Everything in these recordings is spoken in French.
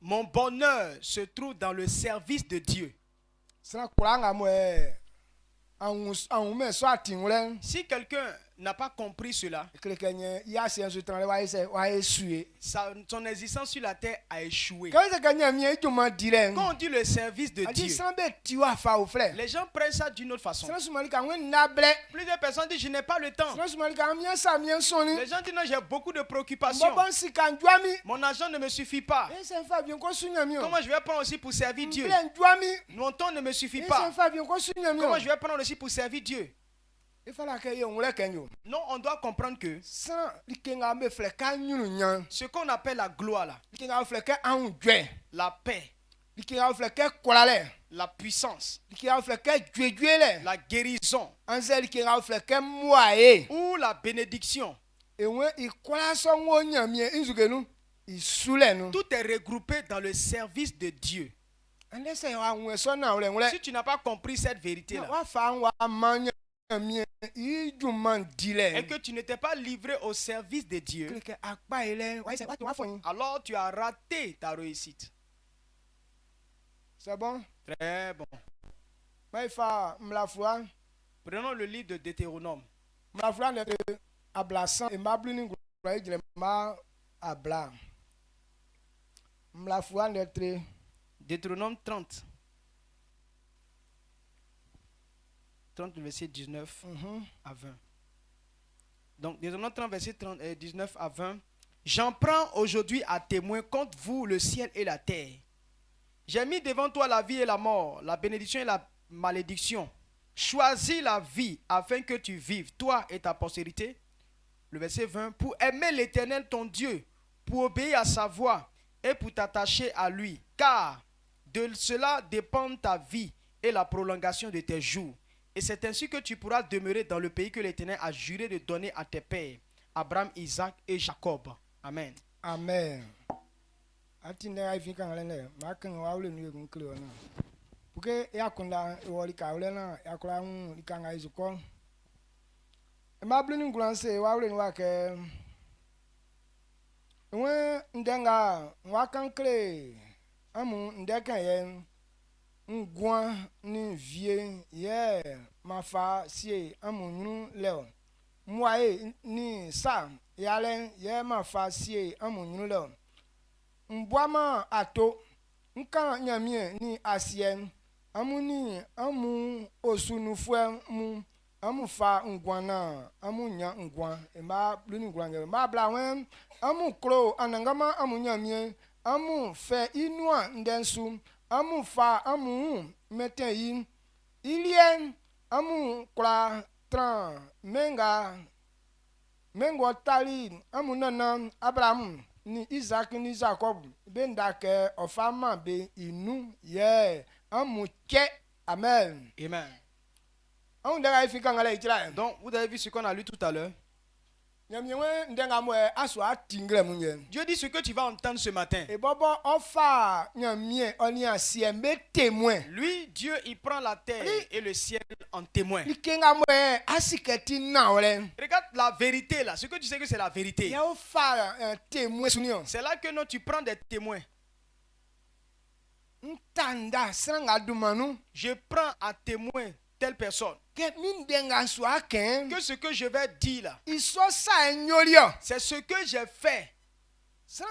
Mon bonheur se trouve dans le service de Dieu. Si quelqu'un n'a pas compris cela, son existence sur la terre a échoué. Quand on dit le service de Dieu, les gens prennent ça d'une autre façon. Plusieurs personnes disent je n'ai pas le temps. Les gens disent non, j'ai beaucoup de préoccupations. Mon argent ne me suffit pas. Comment je vais prendre aussi pour servir Dieu? Mon temps ne me suffit pas. Comment je vais prendre aussi pour servir Dieu? Non, on doit comprendre que ce qu'on appelle la gloire là, la paix, la puissance, la guérison ou la bénédiction, tout est regroupé dans le service de Dieu. Si tu n'as pas compris cette vérité là, et que tu n'étais pas livré au service de Dieu, alors tu as raté ta réussite. C'est bon? Très bon. Prenons le livre de Deutéronome. Deutéronome 30. 30, verset 19 à 20. Donc, Deutéronome 30, verset 19 à 20. J'en prends aujourd'hui à témoin contre vous le ciel et la terre. J'ai mis devant toi la vie et la mort, la bénédiction et la malédiction. Choisis la vie afin que tu vives, toi et ta postérité. Le verset 20. Pour aimer l'Éternel ton Dieu, pour obéir à sa voix et pour t'attacher à lui. Car de cela dépend ta vie et la prolongation de tes jours. Et c'est ainsi que tu pourras demeurer dans le pays que l'Éternel a juré de donner à tes pères, Abraham, Isaac et Jacob. Amen. Amen. Ngwa ni vie ye mafa sie amunyu leo mwae ni sa yale ye mafa sie amunyu leo mbwama ato nka nyamie ni asien amuni amu osunufue mu amufa ngwana amunya ngwa ema bluni ngwa ma blawen amu kro anangama amunyamie amu fe inua ndensu amu fa amu meten ilien amu kla tran mengo tali amu nana Abraham ni Isaac ni Jacob benda ke ofama be inu ye amu ke. Amen. Amen. Donc vous avez vu ce qu'on a lu tout à l'heure. Dieu dit ce que tu vas entendre ce matin. Lui, Dieu, il prend la terre et le ciel en témoin. Regarde la vérité là. Ce que tu sais que c'est la vérité. C'est là que non, tu prends des témoins. Je prends à témoin telle personne. Que ce que je vais dire là, c'est ce que j'ai fait. Ce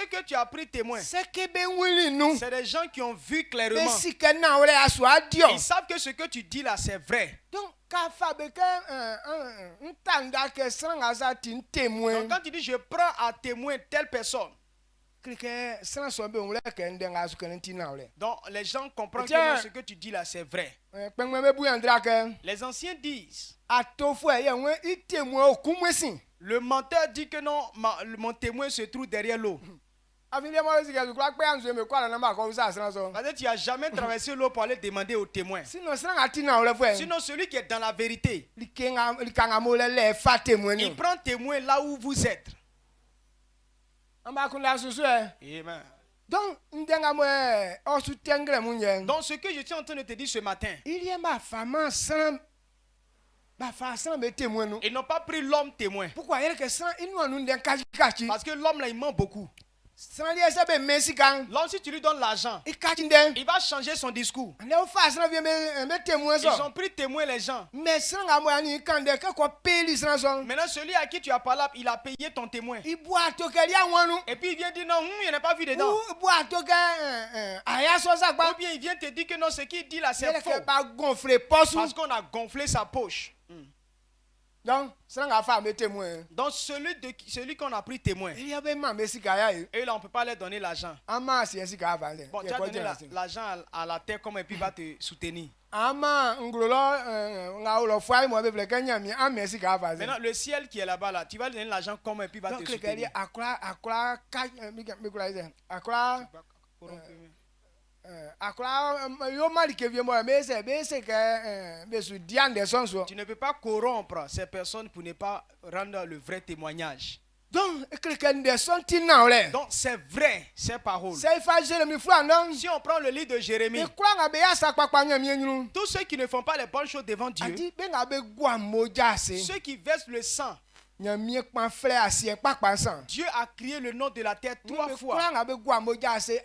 que tu as pris témoin, c'est des gens qui ont vu clairement. Ils savent que ce que tu dis là, c'est vrai. Donc quand tu dis je prends à témoin telle personne, donc les gens comprennent que ce que tu dis là c'est vrai. Les anciens disent, le menteur dit que non, mon témoin se trouve derrière l'eau. Tu n'as jamais traversé l'eau pour aller demander au témoin. Sinon celui qui est dans la vérité, il prend témoin là où vous êtes. Amen. Donc ce que je suis en train de te dire ce matin, ba fa san be témoin nous. Ils n'ont pas pris l'homme témoin. Pourquoi il que san il nous nous den kachi. Parce que l'homme là, il ment beaucoup. San dia se be mesi kan. L'homme, si tu lui donnes l'argent, I kachi den. il va changer son discours. Ne o fa san vient me témoin Ils so. ont pris témoin les gens. Mais san ga mo ani kan de ka ko peli san so. Maintenant, celui à qui tu as parlé, il a payé ton témoin. I boa to ke dia wonu. Et puis il vient dire non, il n'a pas vu dedans. Ou boa to ke aya so sa Ou gba. bien il vient te dire que non, ce qu'il dit là, c'est C'est faux. que ba gonfler poche. Parce qu'on a gonflé sa poche. Donc san ga fa me témoin. Donc celui qu'on a pris témoin, Il y a be ma mesi ka ya e. et là on ne peut pas leur donner l'argent. Ama si esi ka va le. Bon, tu as donné l'argent à la terre comme et puis il va te soutenir. Ama ngulolo nga ulo fai mo be vle kenya mi amesi ka va le. Maintenant, le ciel qui est là-bas, là, tu vas lui donner l'argent comme et puis il va Donc te le soutenir. akra ka mi kula ise. Akra yo mali ke vie mo be se ke be su dian de son so. Tu ne peux pas corrompre ces personnes pour ne pas rendre le vrai témoignage. Donc quelqu'un de son tina ole. Donc c'est vrai, ces paroles. C'est fa Jérémie fwa non. Si on prend le livre de Jérémie, E kwa nga be ya sa papa nya mi nyunu. tous ceux qui ne font pas les bonnes choses devant Dieu, Adi be nga be gwa moja se. ceux qui versent le sang, Nya mi pa frère asie papa san. Dieu a crié le nom de la terre 3 fois. Kwa nga be gwa moja se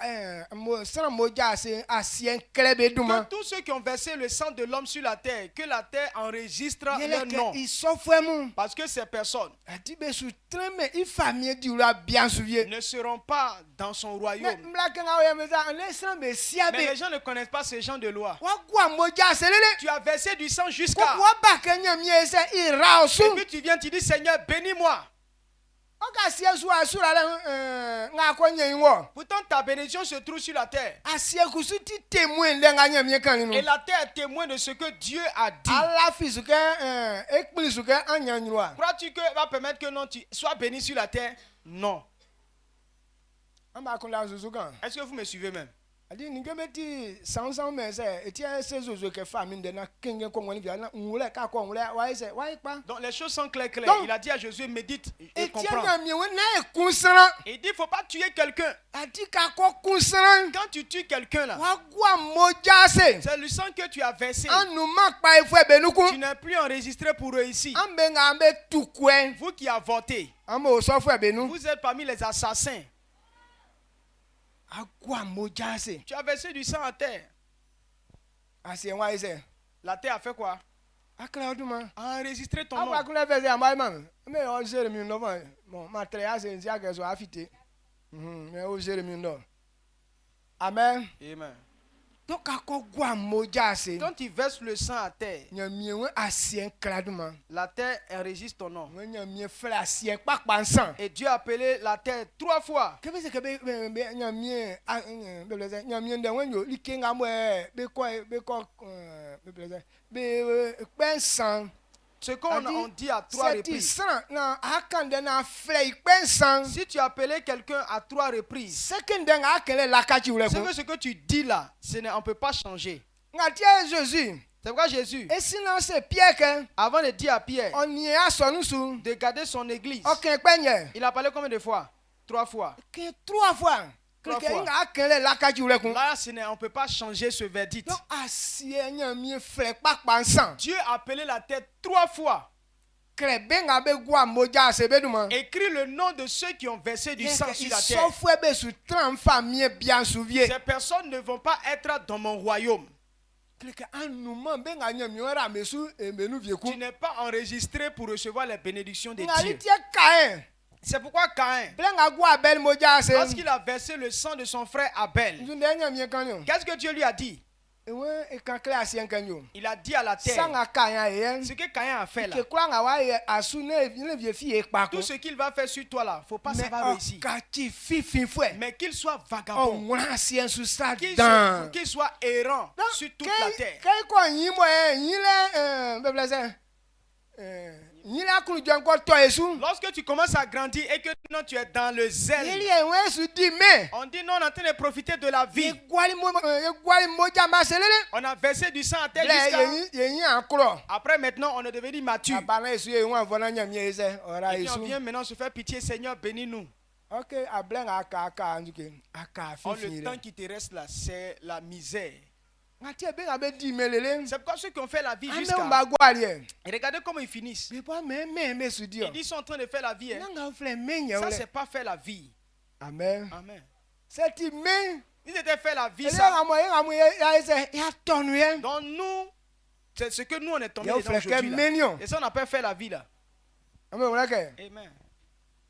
mo san moja se asie klebe duma. Que tous ceux qui ont versé le sang de l'homme sur la terre, que la terre enregistre leur nom. Il s'offre mon. Parce que ces personnes Adi be su treme il famille du la bien souvier. ne seront pas dans son royaume. Mbla kenga oya meza le san be sia Mais be. les gens ne connaissent pas ce genre de loi. Wa gwa moja se lele. Tu as versé du sang jusqu'à... Wa ba kenya mi ese ira osu. Et puis tu viens, tu dis, Seigneur, bénis-moi. Oka sie su asura le nga ko nyen wo. Pourtant, ta bénédiction se trouve sur la terre. Asie kusu ti témoin le nga nya mi kan Et nu. la terre est témoin de ce que Dieu a dit. Ala fi su ke ekpli su ke anya nyua. Crois-tu que va permettre que non, tu sois béni sur la terre? Non. Amba kon la zuzu kan. Est-ce que vous me suivez même? Adi ni gemeti sansan me se etia se zuzu ke famine de na kenge ko ngoni via na ngule ka ko ngule wa ise wa ipa. Donc les choses sont claires. Donc, Il a dit à Josué, médite et Etia comprends. na mi we na ekunsana. Il dit, il ne faut pas tuer quelqu'un. Adi ka ko kunsana. Quand tu tues quelqu'un là, Wa gwa moja se. c'est le sang que tu as versé. Anu mak pa ifwe benuku. Tu n'es plus enregistré pour eux ici. Ambe nga ambe tukwe. Vous qui avez voté, Amo so fwe benu. vous êtes parmi les assassins. Agwa moja se. Tu as versé du sang à terre. Asie wa ise. La terre a fait quoi? Akla oduma. A enregistré ton Agwa nom. kule fese amai man. Me o Jérémie no man. Bon, ma tre ase ntia ke so afite. Me o Jérémie no. Amen. Amen. Donc ako gwa moja se. Quand tu verses le sang à terre, Nya miewe asie kladuma. la terre enregistre ton nom. Nya mie fla asie pakpa san. Et Dieu a appelé la terre 3 fois. Kebe se kebe nya mie bebele nya mie nde wenyo likenga mo be ko bebele be pensan. Ce qu'on on dit à 3 C'est reprises. san na akande na flei pensan. Si tu as appelé quelqu'un à 3 reprises, Sekende nga akele lakachi ule c'est ko. que ce que tu dis là, on ne peut pas changer. Nga tie Jésus. C'est pourquoi Jésus, Et sinon c'est Pierre que avant de dire à Pierre on y a son sou. de garder son église, OK penye. il a parlé combien de fois? 3 fois. Que 3 fois. Trois Que fois. nga akele lakachi ule ko. Là, on ne peut pas changer ce verdict. Donc asie nya mie flei pakpa san. Dieu a appelé la terre 3 fois. Krebe nga be gwa moja se be duma. Écris le nom de ceux qui ont versé du sang sur la terre. Sauf be su 30 famille bien souvier. Ces personnes ne vont pas être dans mon royaume. Que anouman be nga nya mi ora mesu e menu vieku. Tu n'es pas enregistré pour recevoir les bénédictions de Nga Dieu. li tie Caïn. C'est pourquoi Caïn, Ble nga gwa Abel moja se. lorsqu'il a versé le sang de son frère Abel, Nzunde nya mi kanyo. qu'est-ce que Dieu lui a dit? Ewe e kan kle asien kanyo. Il a dit à la terre, Sanga Caïn e. ce que Caïn a fait là, Que kwa nga wa asu ne vie fi e pa ko. tout ce qu'il va faire sur toi là, faut pas Mais savoir réussir. kati fifi fwe. Mais qu'il soit Oh, vagabond, ngwa asien su sa qu'il dan. soit errant sur toute la terre. Kay ko yin mo yin le be blase. Yin la kunu jan ko to esu. Lorsque tu commences à grandir et que non, tu es dans le Il zèle, y a un su di me. on dit non, on est en train de profiter de la vie. Gwali moja ma selele. On a versé du sang à terre Le jusqu'à... yin akro. Après maintenant, on est devenu mature. Abana esu ye wan vona nya mi eze ora Et puis on esu. vient maintenant se faire pitié, Seigneur, bénis-nous. OK, ablen aka anzuke. Aka Oh, fifi. le temps qui te reste là, c'est la misère. ngati be ngabe di melele C'est pourquoi ceux qui ont fait la vie ame jusqu'à... mba gwali Et regardez comment ils finissent. be pas me sudio Ils disent qu'ils sont en train de faire la vie. Hein. nanga fle menye Ça, ole c'est pas faire la vie. amen Amen. c'est me Ils étaient fait la vie, ele ça. ngamu ya ese ya tonu ye Donc nous, c'est ce que nous, on est tombés ya dedans fle ke aujourd'hui. Là. menio Et ça, on n'a pas fait la vie, là. ame wala ke Amen.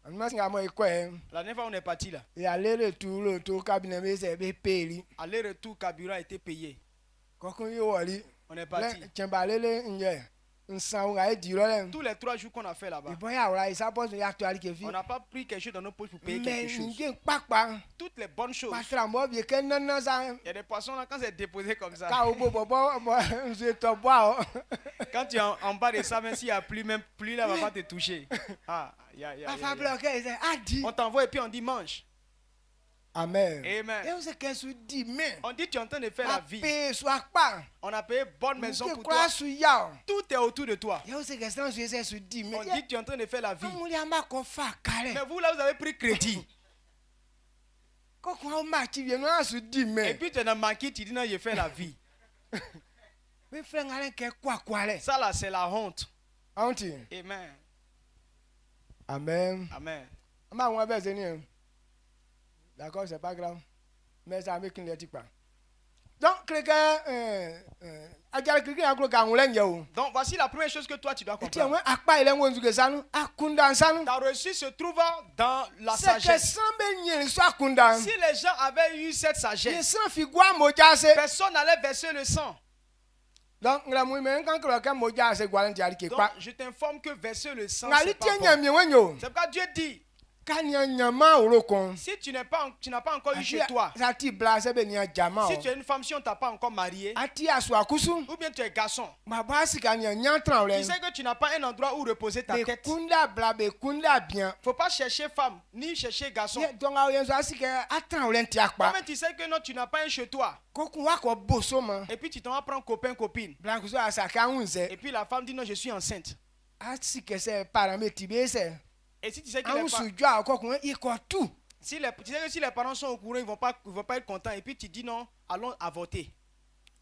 anma singa mo ikwe La dernière fois, on est parti, là. ya le to cabinet be se be peli Aller-retour, carburant a été payé. kokun yo wali On est parti. le chembalele nje nsan ga di lo le Tous les 3 jours qu'on a fait là-bas, ibo ya wala isa pose ya to ali ke fi on n'a pas pris quelque chose dans nos poches pour payer quelque mais chose. nge papa Toutes les bonnes choses. patra mo bi ke nana sa Il y a des poissons là, quand c'est déposé comme ça, ka obo bobo nze to boa quand tu es en bas de ça, même s'il n'y a plus, même plus là, va pas te toucher. Ah, afa bloqué c'est adi On t'envoie et puis on dit mange. amen Amen. et on se que sou di mais On dit tu es en train de faire la vie. paix soit pas On a payé bonne maison nge pour toi. kwa su ya Tout est autour de toi. et on se que sans se sou di mais On dit que tu es en train de faire la vie. amuli amba ko fa kale Mais vous là, vous avez pris crédit. ko ko ma ti bien no sou di Et mais puis tu es dans le marquis, tu dis non, j'ai fait la vie. me frère ngale ke kwa le Ça là, c'est la honte. aunti Amen. amen Amen. ma won be se ni d'accord c'est pas grave mais ça me kin le ti pa donc quelqu'un ajal quelqu'un aklo ka won le o Donc voici la première chose que toi tu dois eti comprendre. won akpa ile won zuke sanu akunda sanu Ta reçu se trouve dans la c'est que sagesse. sans be nyin so akunda Si les gens avaient eu cette ye sagesse, sans figwa moja se personne n'allait verser le sang. donc ngla mu me kan kro ka moja se gwa nti ari ke Donc pa je t'informe que verser le sang, ngali c'est pas tie nya bon. mi wenyo C'est pourquoi Dieu dit, kan nya ma orokon si tu n'as pas encore eu chez toi, ça ti bla se be nya jama si tu es une femme, si on t'a pas encore marié, ati aso akusu ou bien tu es garçon, baba sika nya tran tu le sais que tu n'as pas un endroit où reposer ta be tête. kunda bla be kunda bien Faut pas chercher femme, ni chercher garçon. ye donc a yenso asika atran le nti akpa Toi-même, tu sais que non, tu n'as pas un chez toi. ko kun wa ko boso ma Et puis tu t'en vas prendre copain, copine. blanco so asaka unze Et puis la femme dit non, je suis enceinte. asika se parameti be se Et si tu sais que an su jwa ko kun iko tout tu sais que si les parents sont au courant, ils vont pas être contents. Et puis tu dis non, allons avorter.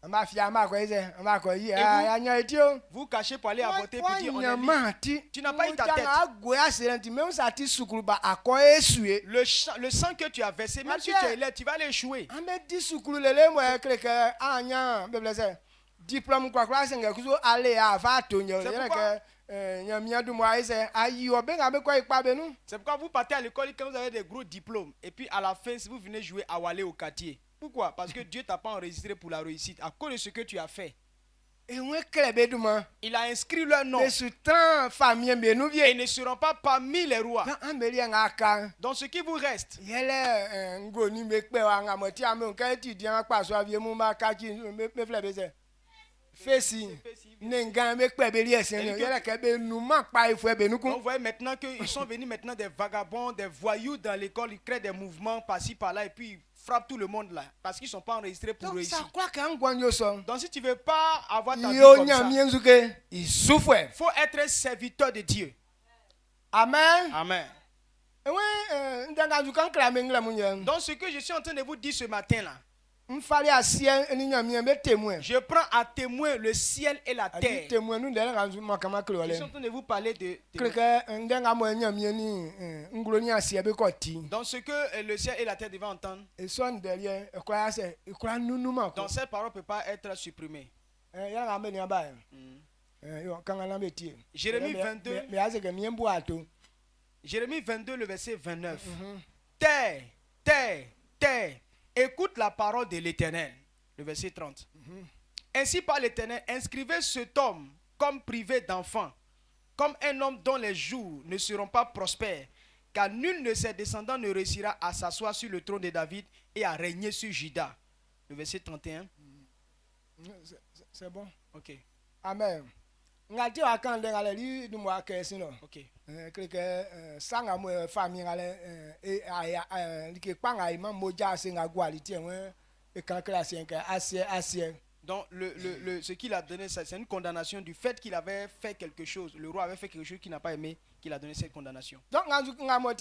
ma fia ma ko ise ma ko yi ya nya etio Vous cachez pour aller avorter puis dire on est libre. mati Tu n'as pas eu ta tête. agoya serenti même ça ti sukuru ba ako esue Le sang que tu as versé, même si tu es là, tu vas aller échouer. ame di sukuru lele mo kreke anya be blese diplôme kwa classe nga kuzo ale a va to nyo C'est yele pourquoi- ke nya mi adu mo aise ayi o be nga be ko ipa be nu C'est pourquoi vous partez à l'école quand vous avez des gros diplômes. Et puis à la fin, si vous venez jouer à Walé au quartier. Pourquoi? Parce que Dieu t'a pas enregistré pour la réussite. À cause de ce que tu as fait. e won klebe du mo Il a inscrit leur nom. e su tran famille be nu Et vie ils ne seront pas parmi les rois. na ameli nga kan Donc ce qui vous reste, yele ngo ni me pe wa nga mo ti ame nkan ti di an pa so avie mu ma ka ki me fle be se fesi ne ngan me pe be ri esen ni yele ke be nu ma pa ifo be nu donc kun vous voyez maintenant qu'ils sont venus maintenant des vagabonds, des voyous dans l'école. Ils créent des mouvements par-ci par-là et puis ils frappent tout le monde là. Parce qu'ils ne sont pas enregistrés pour donc ça réussir. quoi que an gwan yo so Donc si tu ne veux pas avoir ta vie yo comme nya ça, mi nzuke isufu il faut être un serviteur de Dieu. amen Amen. ewe ndanga nzuka nkra me ngla mu nya Donc ce que je suis en train de vous dire ce matin là, mfali asie ni nya mi be témoin je prends à témoin le ciel et la adi terre. témoin nu ndela nzu makama kro Je suis le en train de vous parler de kreke ndanga mo nya mi ni ngulo ni asie be ko ti dans ce que le ciel et la terre devaient entendre. et son derrière e kwa se e kwa nunu ma ko Donc cette parole ne peut pas être supprimée. ya nga me ni aba yo kanga na be tie Jérémie 22, me ase ke mi mbu ato Jérémie 22, le verset 29. Terre, terre, terre, écoute la parole de l'Éternel. Le verset 30. Ainsi par l'Éternel, inscrivez cet homme comme privé d'enfant, comme un homme dont les jours ne seront pas prospères, car nul de ses descendants ne réussira à s'asseoir sur le trône de David et à régner sur Juda. Le verset 31. c'est bon Ok, amen ngati akan de ngale li du mo akesi no ok. kreke sanga mo famille ngale e aya like panga ima moja se ngagwa li tie won e kan classe en asie Donc, ce qu'il a donné, c'est une condamnation du fait qu'il avait fait quelque chose. Le roi avait fait quelque chose qu'il n'a pas aimé, qu'il a donné cette condamnation. Donc ngam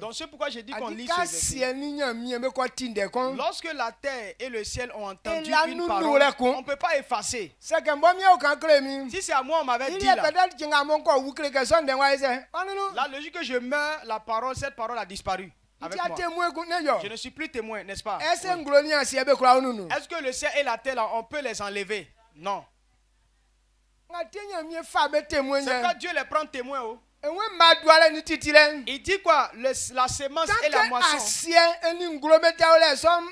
Donc c'est pourquoi j'ai dit qu'on lit adika ce verset. sie ni nyamie me ko tinde kon Lorsque la terre et le ciel ont entendu la une nous parole, nous on ne peut pas effacer. c'est que bon mi o kan kle mi Si c'est à moi, on m'avait il dit est là, peut-être que ngam ko wu kle que son den wa ise la logique que je meurs, la parole, cette parole a disparu avec ti moi. témoin ko ne yo Je ne suis plus témoin, n'est-ce pas? est-ce Oui. nglo ni asie be kura onu Est-ce que le ciel et la terre, là, on peut les enlever? Non. nga te nyamie fa be témoin C'est quand nya Dieu les prend témoins. Oh. enwe ma douale ni titile Il dit quoi? La semence et la tant que moisson. asie eni nglo be taole som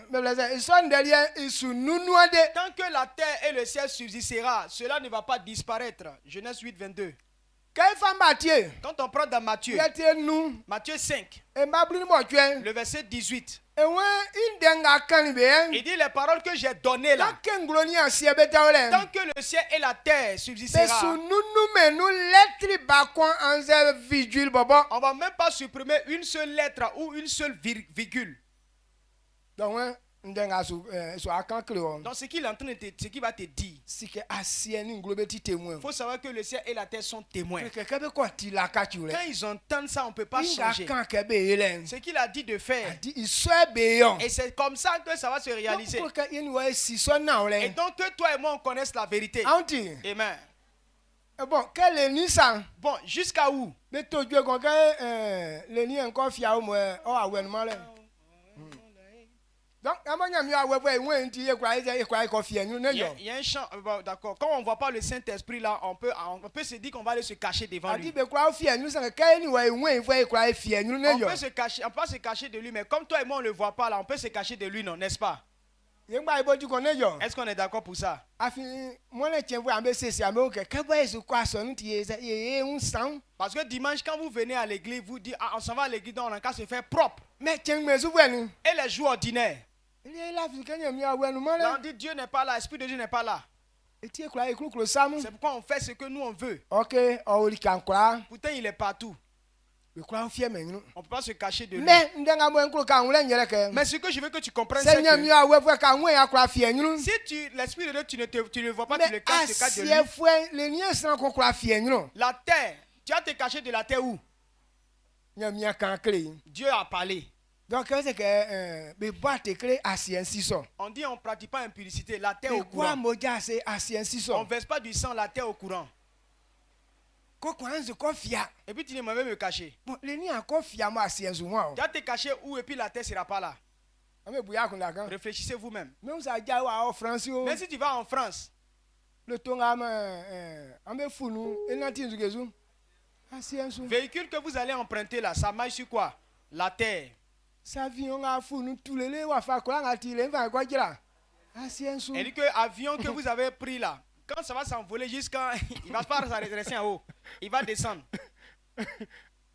me blaze son derrière isu nunu ade Tant que la terre et le ciel subsistera, cela ne va pas disparaître. Genèse 8, 22. kay famba tie Quand on prend dans Matthieu, yete nu Matthieu 5, e mabli mo twen le verset 18, enwe indenga kan be il dit les paroles que j'ai données là. tant que nglo ni asie be taole Tant que le ciel et la terre be subsistera, su nunu me nu lettre ba kon anze virgule bobo on ne va même pas supprimer une seule lettre ou une seule virgule. donc ndenga su su akan kle o Donc ce qu'il est en train de ce qu'il va te dire, si que asie ni nglo be ti témoin il faut savoir que le ciel et la terre sont témoins. que be ko ti la ka chule Quand ils entendent ça, on ne peut pas inga changer. kan ke be yelen Ce qu'il a dit de faire. di iswe be yo Et c'est comme ça que ça va se réaliser. pour que yeni wa si so na ole Et donc que toi et moi on connaisse la vérité. anti Amen. bon que le ni san Bon, jusqu'à où? be to jwe kon que le ni encore fia o mo o awenuma le donc amanya mi awe bo enwe nti e kwa ko fia nu ne yo Il y a un chant, bon, d'accord. Quand on ne voit pas le Saint-Esprit là, on peut se dire qu'on va aller se cacher devant adi lui. be kwa fia nu san que ni wa enwe fo e kwa fia nu ne On yo peut se cacher, on peut se cacher de lui, mais comme toi et moi on ne le voit pas là, on peut se cacher de lui, non, n'est-ce pas? ye gba ibo ju kon ne yo Est-ce qu'on est d'accord pour ça? afi mo le chen fo ambe sesi ambe o ke bo esu kwa so nu ti ye un san Parce que dimanche, quand vous venez à l'église, vous dites, ah, on s'en va à l'église, donc on a qu'à se faire propre. mais chen me su fo ni Et les jours ordinaires, il est là fi kenya mi awenuma là on le dit Dieu n'est pas là, l'Esprit de Dieu n'est pas là. eti e kwa e kru samu C'est pourquoi on fait ce que nous on veut. OK o li kan kwa Pourtant, il est partout. be kwa fia me nu On ne peut pas se cacher de lui. mais ndenga mo enkru kan wule nyere ke Mais ce que je veux que tu comprennes, c'est senya mi que awe fo ka nwe ya kwa fia nu si l'Esprit de Dieu, tu ne le vois pas, tu mais le caches, tu te caches de asie lui. fo le ni san ko kwa fia nu La terre, tu as te caché de la terre où? nya mi kan kle Dieu a parlé. donc c'est que be boate kle asie si so On dit on ne pratique pas impudicité, la terre be au kwa courant. mo ja se asie si On so ne verse pas du sang, la terre au courant. ko kwa nze ko fia Et puis tu ne m'as même me cacher. bon le ni ko fia mo asie zu wa Tu as te caché où et puis la terre ne sera pas là. o me buya kun la kan Réfléchissez vous-même. même ça ja wa o France o Mais si tu vas en France, le tonga ma ambe funu enati nzugezu asie su véhicule que vous allez emprunter là, ça marche sur quoi? La terre. sa vie on a funu tout le wa fa ko la ti le fa ko jira asie su Elle dit que l'avion que vous avez pris là, quand ça va s'envoler jusqu'à... il ne va pas s'arrêter en haut. Il va descendre.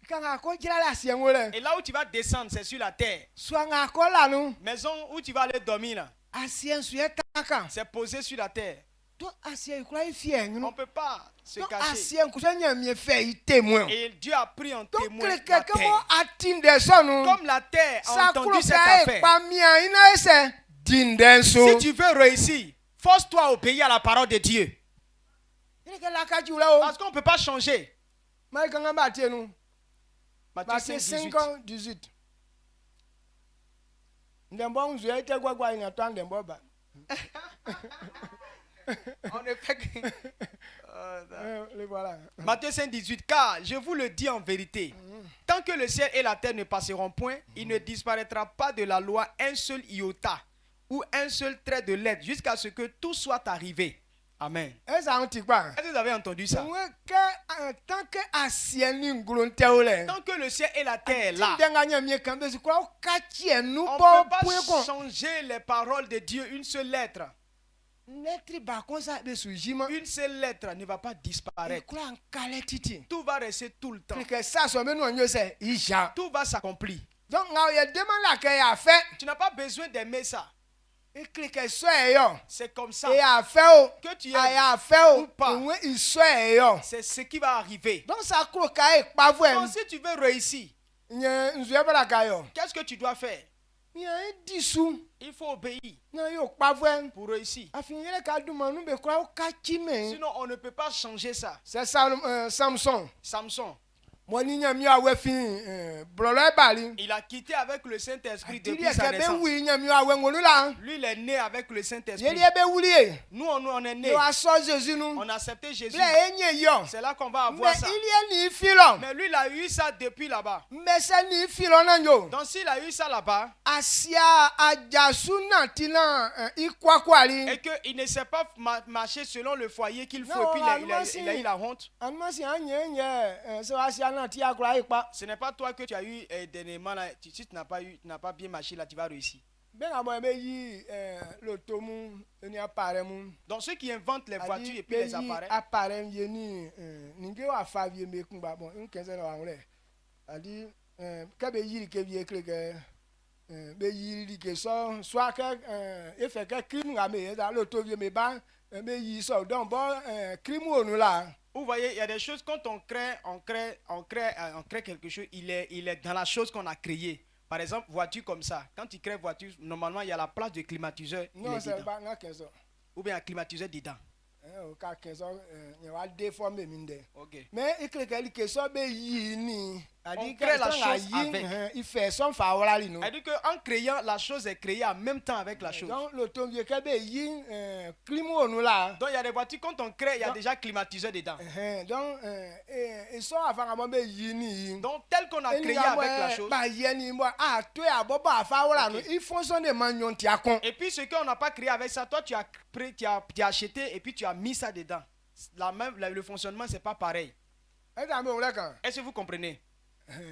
kan ko jira la asie ngole Et là où tu vas descendre, c'est sur la terre. so nga ko la nu Maison où tu vas aller dormir là, asie su e taka c'est posé sur la terre. to asie ko fia On nu ne peut pas se to cacher. asie ko nya mi fe témoin Et Dieu a pris en donc témoin la quelqu'un mo terre. atinde so nu Comme la terre a sa entendu kuro cette ka e affaire. pa mi an ina ese dindenso Si tu veux réussir, force-toi à obéir à la parole de Dieu. ile ke la ka ju la o Parce qu'on ne peut pas changer. mai kan ba tie nu Matthieu ba tie 5, 5 18. 18 ndembo nzu e te gwagwa ina to ndembo ba On ne fait que... le voilà Matthieu 5, 18. Car je vous le dis en vérité, tant que le ciel et la terre ne passeront point, il ne disparaîtra pas de la loi un seul iota ou un seul trait de lettre jusqu'à ce que tout soit arrivé. Amen. esa on ti pa Est-ce que vous avez entendu ça? we ke en tant que asie ni ngulon te ole Tant que le ciel et la terre est là, ndenga nya mi kan be su ko ka tie nu on bo ne peut pas point ko changer les paroles de Dieu. Une seule lettre. lettre ba kon sa be su jima Une seule lettre ne va pas e disparaître. kula en kale titi Tout va rester tout le temps. que ça so me no nyo se ija Tout va s'accomplir. donc nga ye demande la ke ya fait Tu n'as pas besoin d'aimer ça. e clique so e yo C'est comme ça. e a fait o Que tu a aimes ya fait ou pas. o e so e yo C'est ce qui va arriver. donc ça kuro ka e pa vo Donc si tu veux réussir, nye nzu e bala ka yo qu'est-ce que tu dois faire? ni a di su Il faut obéir na yo pa vo pour réussir. afin yele ka du manu be kra o ka chi me Sinon, on ne peut pas changer ça. c'est Samson Samson, mo ni nyami awe fin brolo bali il a quitté avec le Saint-Esprit diri depuis sa ke be naissance. wi nyami awe ngolu la Lui, il est né avec le Saint-Esprit. yeli be wuli e Nous, on est né. yo aso Jésus nu On a accepté Jésus. ble enye yo C'est là qu'on va mais avoir ça. il y a ni filo Mais lui, il a eu ça depuis là-bas. mais c'est ni filo na yo Donc, s'il a eu ça là-bas, asia ajasu na tina ikwakwali et qu'il ne sait pas marcher selon le foyer qu'il faut, Non, et puis il a eu la honte, anmasi anye so asia na ti akura ipa ce n'est pas toi que tu as eu dernièrement là. Si tu n'as pas bien marché là, tu vas réussir. ben abo be yi loto mu ni appareil mu Donc, ceux qui inventent les voitures et puis les appareils, appareil ye ni ninge wa fa vie me kun ba bon nkense na wangle adi ka be yi ke vie kreke be yi ke so soit que e fait que crime ga me da loto vie me ba be yi so donc bon crime onu la vous voyez, il y a des choses, quand on crée quelque chose, il est dans la chose qu'on a créée. Par exemple, voiture comme ça. Quand tu crées voiture, normalement, il y a la place de climatiseur. non c'est pas na kenso Ou bien un climatiseur dedans. o ka kenso ni wa déformer minde Ok. mais e kreke ke so be yi ni adi crée la ka chose yi avec. il fait son favorable no C'est-à-dire qu'en créant, la chose est créée en même temps avec la chose. donc loto vie ke be yi crime onu la Donc, il y a des voitures, quand on crée, il y a déjà climatiseur dedans. donc ils sont avant à me yini Donc, tel qu'on a créé avec la chose. ba yeni mo ah toi abobo afawora no Ok. il fonctionne de manion ti akon Et puis, ce qu'on n'a pas créé avec ça, toi, tu as acheté et puis tu as mis ça dedans. Le fonctionnement, c'est pas pareil. e da me o le kan Est-ce que vous comprenez?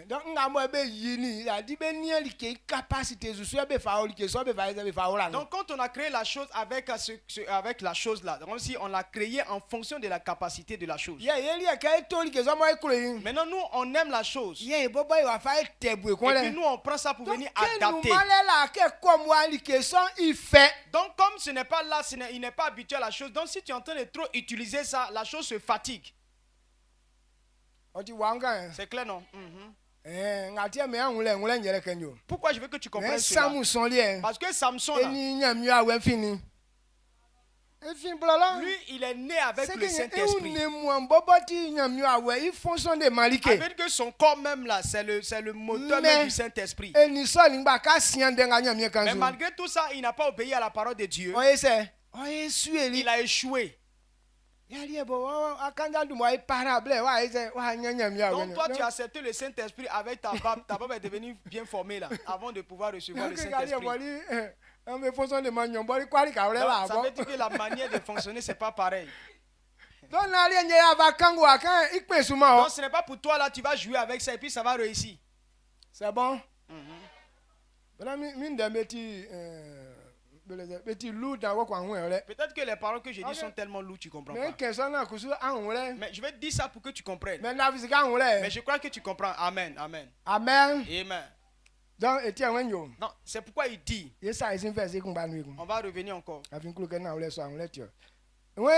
donc nga mo be yini la di be ni li ke capacité zu so be fa o li ke so be fa ora no Donc, quand on a créé la chose avec la chose là, comme si on l'a créé en fonction de la capacité de la chose. ye ye li ke to li ke so mo ikro yin Maintenant, nous, on aime la chose. ye bobo wa fa tebu e kon Et le puis, nous, on prend ça pour venir que nous adapter. malé la ke comme wa li ke so il fait Donc, comme ce n'est pas là, il n'est pas habitué à la chose. Donc, si tu es en train de trop utiliser ça, la chose se fatigue. o ti wa ngan C'est clair, non? Mhm. nga ti me anwule nyere kenyo Pourquoi je veux que tu comprennes mais cela? samu son li Parce que Samson, là, eni nyami awe fini e fin blala lui, il est né avec c'est le que Saint-Esprit. ne mo boboti nyami awe il fonctionne de malike Avec que son corps même là, c'est le moteur Mais- même du Saint-Esprit. eni so ni ba ka sian de nga nyami Mais kanzo malgré tout ça, il n'a pas obéi à la parole de Dieu. o ese o yesu eli Il a échoué. ya li bo akanja du mo ai parable wa ese wa nyami awe Donc toi, tu as accepté le Saint-Esprit avec ta barbe. Ta barbe est devenue bien formée là, avant de pouvoir recevoir le Saint-Esprit. on me fonctionne de manion boli kwali ka wle la Donc, ça bo veut dire que la manière de fonctionner, c'est pas pareil. donc na li nye ava kango akan ipe suma o Donc ce n'est pas pour toi là, tu vas jouer avec ça et puis ça va réussir. c'est bon Mhm. bana mi de meti beti lu da wo kwa hwe Peut-être que les paroles que je dis Ok. sont tellement lourdes, tu comprends mais pas. que ça na kusu anwule Mais je vais te dire ça pour que tu comprennes. mais na fisika anwule Mais je crois que tu comprends. Amen. Amen. amen Amen. donc eti anwen yo Non, c'est pourquoi il dit. yesa isin verse kun ba nu On va revenir encore. afin kulu ken na wule so anwule tio we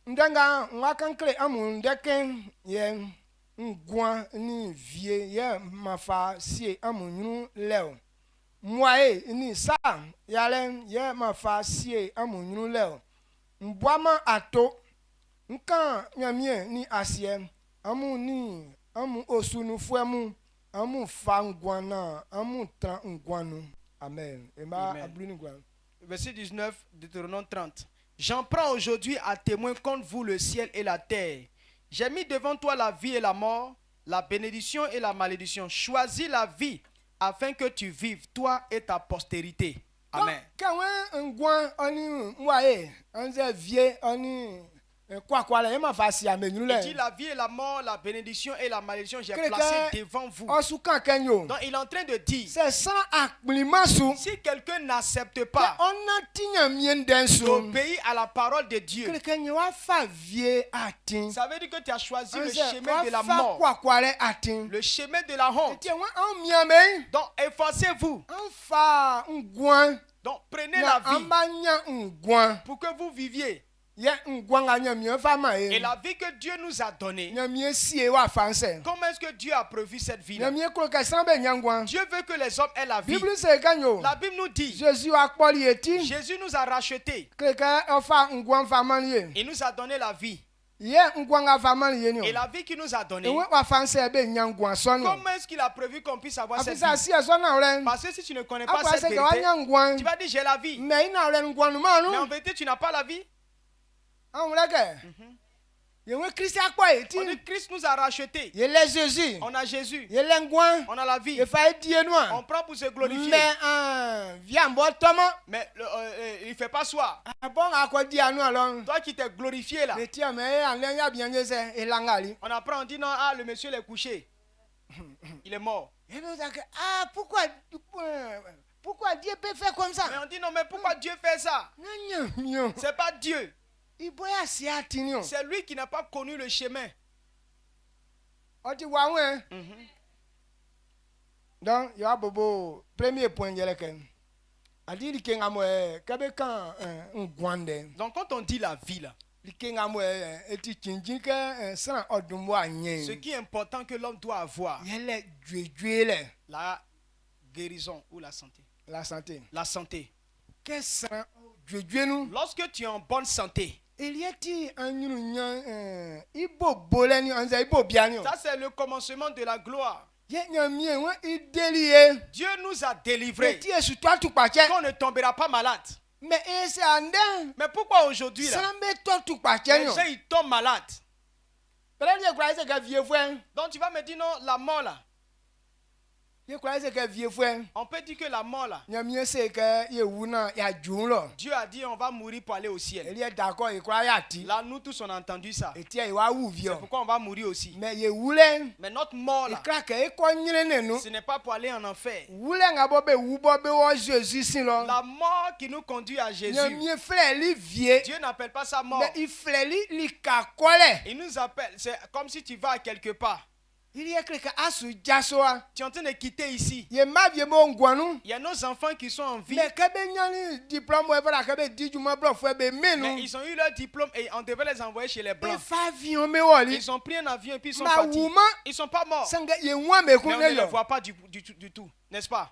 ndanga nwa kan kle amu ndeken ye ngwa ni vie ye mafa sie amu nyunu leo mwae ni sa yale ye mafa sie amu nyunu leo mbwama ato nkan nyamie ni asie amu ni amu osunu fuemu amu fa ngwana amu tra ngwanu amen ema Amen. abluni ngwanu Verset 19, Deutéronome 30. J'en prends aujourd'hui à témoin contre vous le ciel et la terre. J'ai mis devant toi la vie et la mort, la bénédiction et la malédiction. Choisis la vie afin que tu vives, toi et ta postérité. Amen. Quand on ngwan oni mwae anze vie oni kwa la ema fasi amenu Il dit le la vie et la mort, la bénédiction et la malédiction, j'ai Quelqu'un- placé devant vous. osu kan kenyo Donc il est en train de dire, c'est sans akplimasu si quelqu'un n'accepte que pas on a tinya mien densu d'obéir à la parole de Dieu, quelqu'un wa fa vie atin ça veut dire que tu as choisi le Anze, chemin de la wa fa mort, kwa le atin le chemin de la honte. eti wa on miame Donc efforcez-vous. on fa ngwan Donc prenez na la vie ambanya ngwan pour que vous viviez. Et la vie que Dieu nous a donnée, comment est-ce que Dieu a prévu cette vie-là? Dieu veut que les hommes aient la vie. La Bible nous dit, Jésus nous a rachetés. Il nous a donné la vie. Et la vie qu'il nous a donnée, comment est-ce qu'il a prévu qu'on puisse avoir cette vie? Parce que si tu ne connais pas cette vérité, tu vas dire j'ai la vie. Mais en vérité, tu n'as pas la vie. On dit Christ nous a rachetés. On a Jésus. On a la vie. On prend pour se glorifier. Mais il ne fait pas soi. Toi qui t'es glorifié là. On apprend, on dit non, le monsieur il est couché. Il est mort. Pourquoi Dieu peut faire comme ça? Mais on dit non, mais pourquoi Dieu fait ça? C'est pas Dieu. C'est lui qui n'a pas connu le chemin. Donc, il y a premier point. Donc, quand on dit la vie là, ce qui est important que l'homme doit avoir, la guérison ou la santé. La santé. La santé. Lorsque tu es en bonne santé, ça c'est le commencement de la gloire. Dieu nous a délivrés. Qu'on ne tombera pas malade. Mais pourquoi aujourd'hui là, les gens ils tombent malades? Donc tu vas me dire non, la mort là. On peut dire que la mort là, Dieu a dit on va mourir pour aller au ciel. Là nous tous on a entendu ça. C'est pourquoi on va mourir aussi. Mais notre mort là, ce n'est pas pour aller en enfer. La mort qui nous conduit à Jésus, Dieu n'appelle pas ça mort. Il nous appelle, c'est comme si tu vas à quelque part. Tu es en train de quitter ici. Il y a nos enfants qui sont en vie. Mais ils ont eu leur diplôme et on devait les envoyer chez les Blancs. Ils ont pris un avion et puis ils sont partis. Ils ne sont pas morts. Mais on ne les voit pas du tout. N'est-ce pas?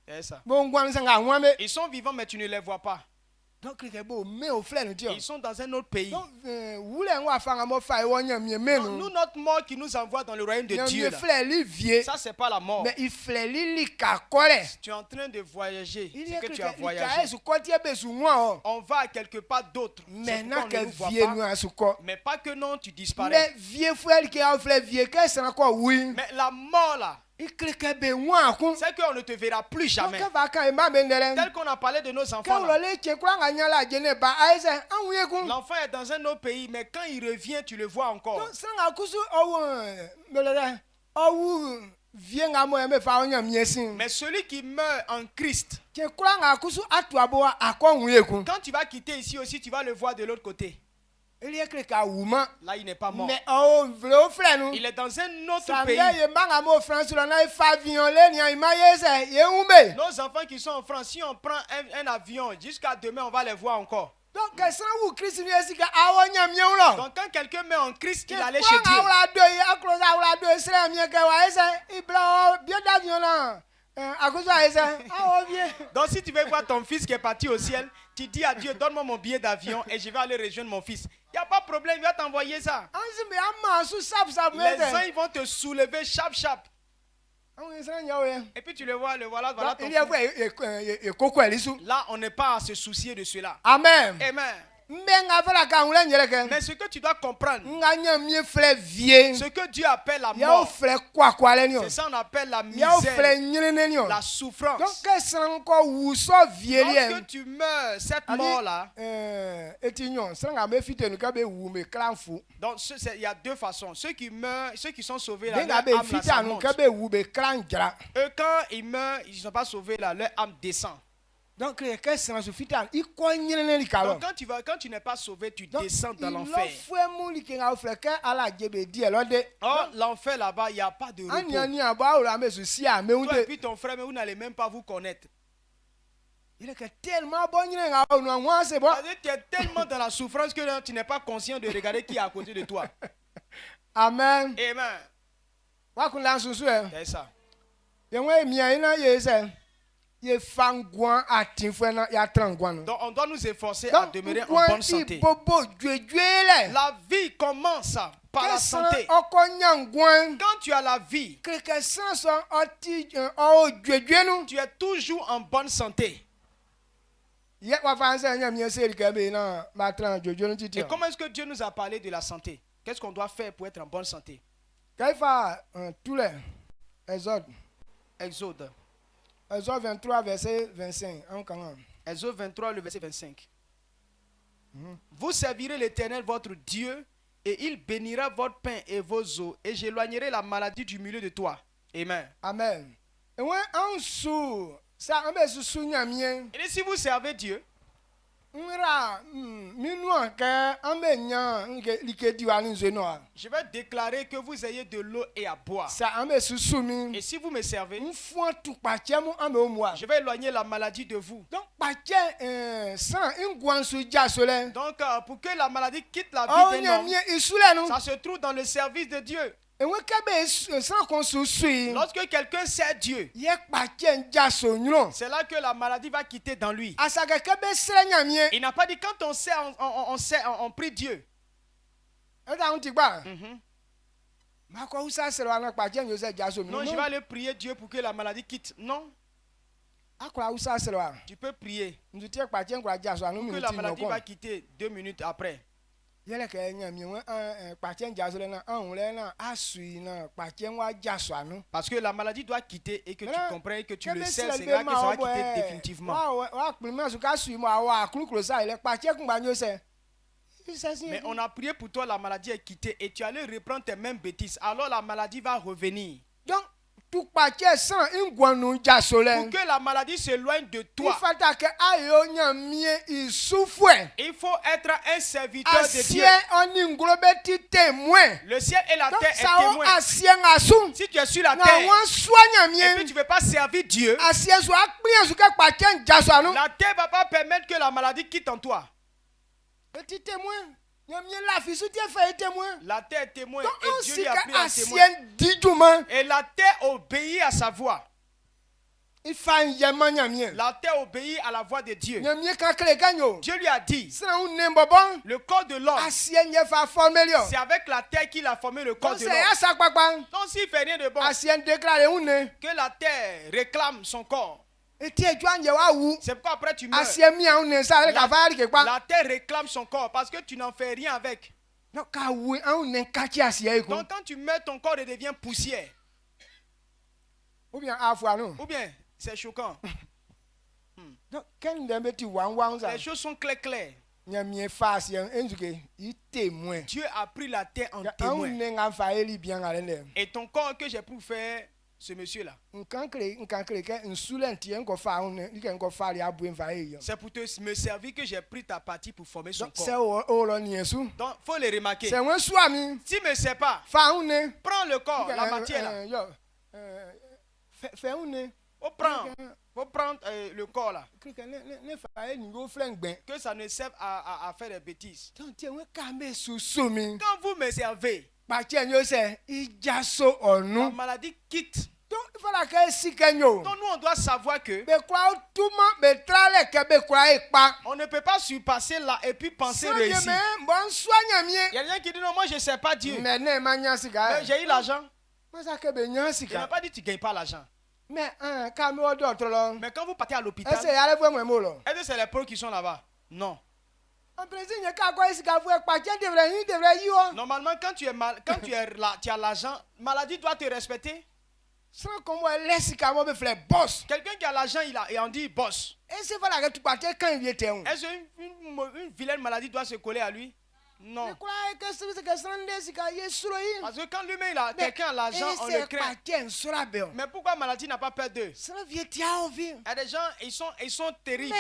C'est ça. Ils sont vivants mais tu ne les vois pas. Donc, ils sont dans un autre pays. Nous, notre mort qui nous envoie dans le royaume de Dieu, là, ça, c'est pas la mort. Tu es en train de voyager. C'est que tu as voyagé. On va à quelque part d'autre. Mais pas que non, tu disparais. Mais la mort là, c'est qu'on ne te verra plus jamais. Tel qu'on a parlé de nos enfants là. L'enfant est dans un autre pays, mais quand il revient, tu le vois encore. Mais celui qui meurt en Christ, quand tu vas quitter ici aussi, tu vas le voir de l'autre côté. Là, il n'est pas mort. Il est dans un autre pays. Nos enfants qui sont en France, si on prend un avion, jusqu'à demain, on va les voir encore. Donc, quand quelqu'un met en Christ, il allait chez Dieu. Donc si tu veux voir ton fils qui est parti au ciel, tu dis à Dieu, donne-moi mon billet d'avion et je vais aller rejoindre mon fils. Il n'y a pas de problème, il va t'envoyer ça. Les gens ils vont te soulever chap. Et puis tu le vois, voilà ton fils. Là on n'est pas à se soucier de cela. Amen. Mais ce que tu dois comprendre, ce que Dieu appelle la mort, c'est ça qu'on appelle la misère, la souffrance. Lorsque tu meurs, cette mort-là, donc il y a deux façons. Ceux qui meurent, ceux qui sont sauvés là, leur âme monte. Eux quand ils meurent, ils ne sont pas sauvés là, leur âme descend. Donc quand tu n'es pas sauvé, tu descends dans l'enfer. Or, l'enfer là-bas, il n'y a pas de repos. Toi et puis ton frère, mais vous n'allez même pas vous connaître. Il est tellement bon, c'est bon. Tu es tellement dans la souffrance que tu n'es pas conscient de regarder qui est à côté de toi. Amen. Amen. C'est C'est ça. Donc on doit nous efforcer à demeurer en bonne santé. La vie commence par la santé. Quand tu as la vie, tu es toujours en bonne santé. Et comment est-ce que Dieu nous a parlé de la santé? Qu'est-ce qu'on doit faire pour être en bonne santé? Exode. Exode 23, verset 25. Exode 23, le verset 25. Vous servirez l'Éternel votre Dieu, et il bénira votre pain et vos eaux, et j'éloignerai la maladie du milieu de toi. Amen. Amen. Et si vous servez Dieu, je vais déclarer que vous ayez de l'eau et à boire. Et si vous me servez, je vais éloigner la maladie de vous. Donc, pour que la maladie quitte la vie d'un homme, ça se trouve dans le service de Dieu. Lorsque quelqu'un sert Dieu, c'est là que la maladie va quitter dans lui. Il n'a pas dit quand on sert, on prie Dieu. Non, je vais aller prier Dieu pour que la maladie quitte. Non. Tu peux prier pour que la maladie va quitter 2 minutes après. Parce que la maladie doit quitter et que tu comprends que tu le sais, c'est là que ça va quitter définitivement. Mais on a prié pour toi, la maladie est quittée et tu allais reprendre tes mêmes bêtises. Alors la maladie va revenir. Donc, pour que la maladie s'éloigne de toi, il faut être un serviteur de Dieu. Le ciel et la terre sont témoins. Si tu es sur la terre et puis tu ne veux pas servir Dieu, la terre ne va pas permettre que la maladie quitte en toi. Petit témoin. La terre est témoin et Dieu lui a pris un témoin. Et la terre obéit à sa voix. La terre obéit à la voix de Dieu. Dieu lui a dit, le corps de l'homme, c'est avec la terre qu'il a formé le corps de l'homme. Donc s'il ne fait rien de bon, que la terre réclame son corps. C'est pourquoi après tu meurs. La terre réclame son corps parce que tu n'en fais rien avec. Donc quand tu meurs, ton corps devient poussière. Ou bien c'est choquant. Les choses sont claires. Dieu a pris la terre en témoin. Et ton corps que j'ai pu faire ce monsieur-là, c'est pour me servir que j'ai pris ta partie pour former son corps. Donc il faut le remarquer. S'il ne me sert pas, prends le corps, la matière là. Faut prendre le corps là. Que ça ne serve à faire des bêtises. Quand vous me servez, la maladie quitte. Donc nous on doit savoir que on ne peut pas surpasser là et puis penser réussir. Il y a quelqu'un qui dit non, moi je ne sais pas Dieu. Mais j'ai eu l'argent. Il n'a pas dit tu ne gagnes pas l'argent. Mais quand vous partez à l'hôpital, est-ce que c'est les pros qui sont là-bas? Non. Normalement, quand tu es mal, quand tu as l'argent, maladie doit te respecter. Quelqu'un qui a l'argent, et on dit boss. Est-ce qu'une vilaine maladie doit se coller à lui? Non. Parce que quand lui-même quelqu'un a l'argent, on le craint. Mais pourquoi la maladie n'a pas peur d'eux? Il y a des gens, ils sont terribles.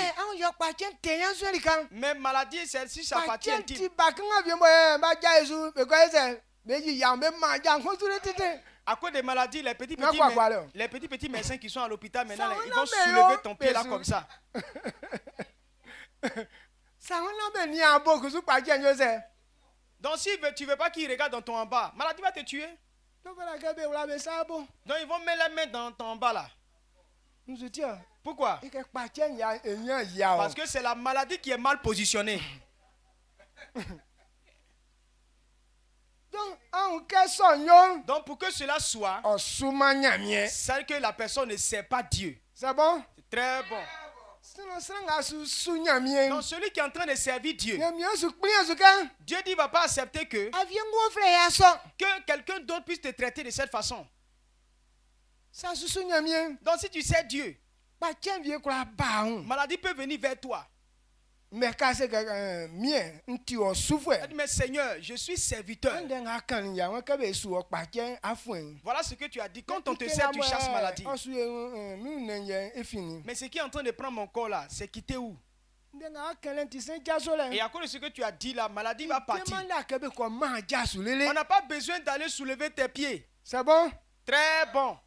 Mais maladie, c'est si ça partie intime. À cause des maladies, les petits médecins qui sont à l'hôpital maintenant, ils vont soulever ton pied là comme ça. Donc si tu ne veux pas qu'ils regardent dans ton en bas, maladie va te tuer. Donc ils vont mettre la main dans ton en bas là. Pourquoi? Parce que c'est la maladie qui est mal positionnée. Donc pour que cela soit, c'est que la personne ne sait pas Dieu. C'est bon? C'est très bon. Donc celui qui est en train de servir Dieu, Dieu dit ne va pas accepter que quelqu'un d'autre puisse te traiter de cette façon. Donc si tu sais Dieu, maladie peut venir vers toi. Mais Seigneur, je suis serviteur. Voilà ce que tu as dit. Quand on te sert, tu chasses maladie. Mais ce qui est en train de prendre mon corps là, c'est quitter où? Et à cause de ce que tu as dit, la maladie va partir. On n'a pas besoin d'aller soulever tes pieds. C'est bon? Très bon.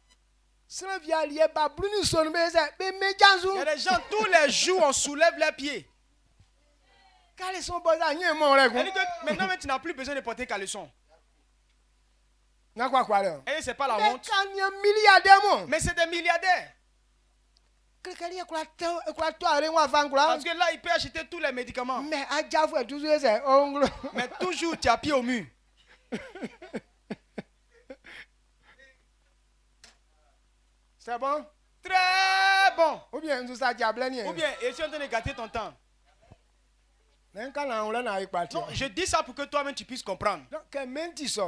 Il y a des gens, tous les jours, on soulève les pieds. Maintenant, tu n'as plus besoin de porter caleçon. Et c'est pas la honte. Mais c'est des milliardaires. Parce que là, il peut acheter tous les médicaments. Mais toujours, tu as pied au mur. C'est bon? Très bon. Ou bien, et si on te gâter ton temps. Non, je dis ça pour que toi-même tu puisses comprendre.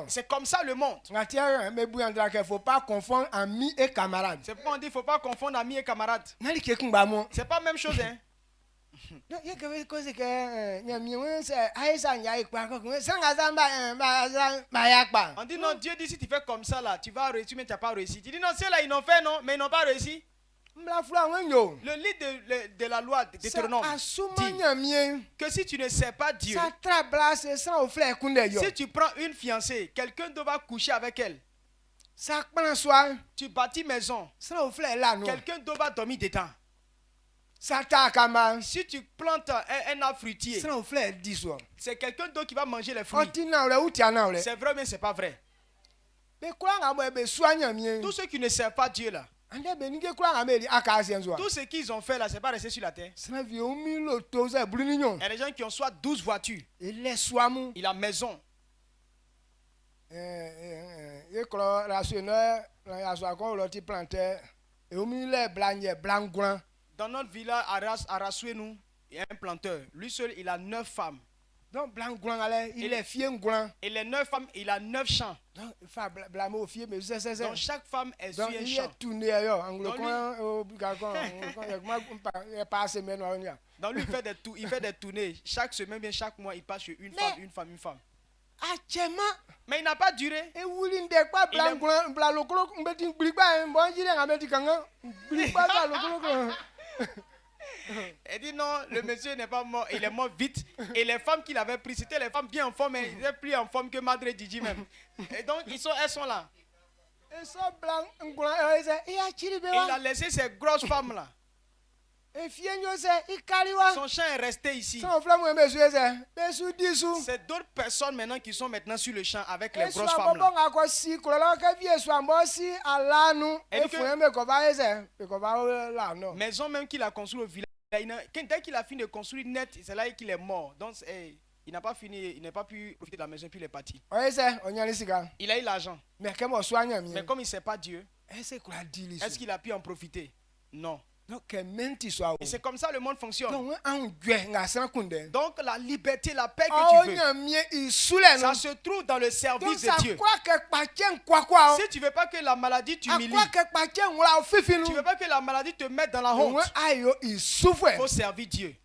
C'est comme ça le monde. Il ne faut pas confondre amis et camarades. C'est pourquoi on dit qu'il ne faut pas confondre amis et camarades. C'est pas la même chose, hein. On dit non, Dieu dit si tu fais comme ça là, tu vas réussir, mais tu n'as pas réussi. Tu dis non, ceux-là ils n'ont fait non, mais ils n'ont pas réussi. Le livre de la loi de Deutéronome dit que si tu ne sais pas Dieu, si tu prends une fiancée, quelqu'un doit coucher avec elle. Tu bâtis maison, quelqu'un doit dormir dedans. Si tu plantes un arbre fruitier, c'est quelqu'un d'autre qui va manger les fruits. C'est vrai ou bien c'est pas vrai? Tous ceux qui ne servent pas Dieu là, tout ce qu'ils ont fait là, c'est pas resté sur la terre. Il y a des gens qui ont soit 12 voitures, il a maison. Dans notre village, à Rassoué-nous, il y a un planteur. Lui seul, il a 9 femmes. Donc, et les 9 femmes, il a 9 champs. Donc, chaque femme est sur un champ. Donc, lui, il fait des tournées. Chaque semaine, bien chaque mois, il passe sur une femme. Mais il n'a pas duré. Elle dit non, le monsieur n'est pas mort, il est mort vite. Et les femmes qu'il avait prises, c'était les femmes bien en forme, mais ils étaient plus en forme que Madre Didi même. Et donc elles sont là. Et il a laissé ces grosses femmes là. Son champ est resté ici. C'est d'autres personnes maintenant qui sont maintenant sur le champ avec les grosses femmes là. Maison même qu'il a construit au village, dès qu'il a fini de construire net, c'est là qu'il est mort. Donc il n'a pas fini, il n'a pas pu profiter de la maison puis il est parti. Il a eu l'argent. Mais comme il ne sait pas Dieu, est-ce qu'il a pu en profiter? Non. Et c'est comme ça le monde fonctionne. Donc la liberté, la paix que tu veux, ça se trouve dans le service de Dieu. Si tu ne veux pas que la maladie t'humilie, tu ne veux pas que la maladie te mette dans la honte, il faut servir Dieu.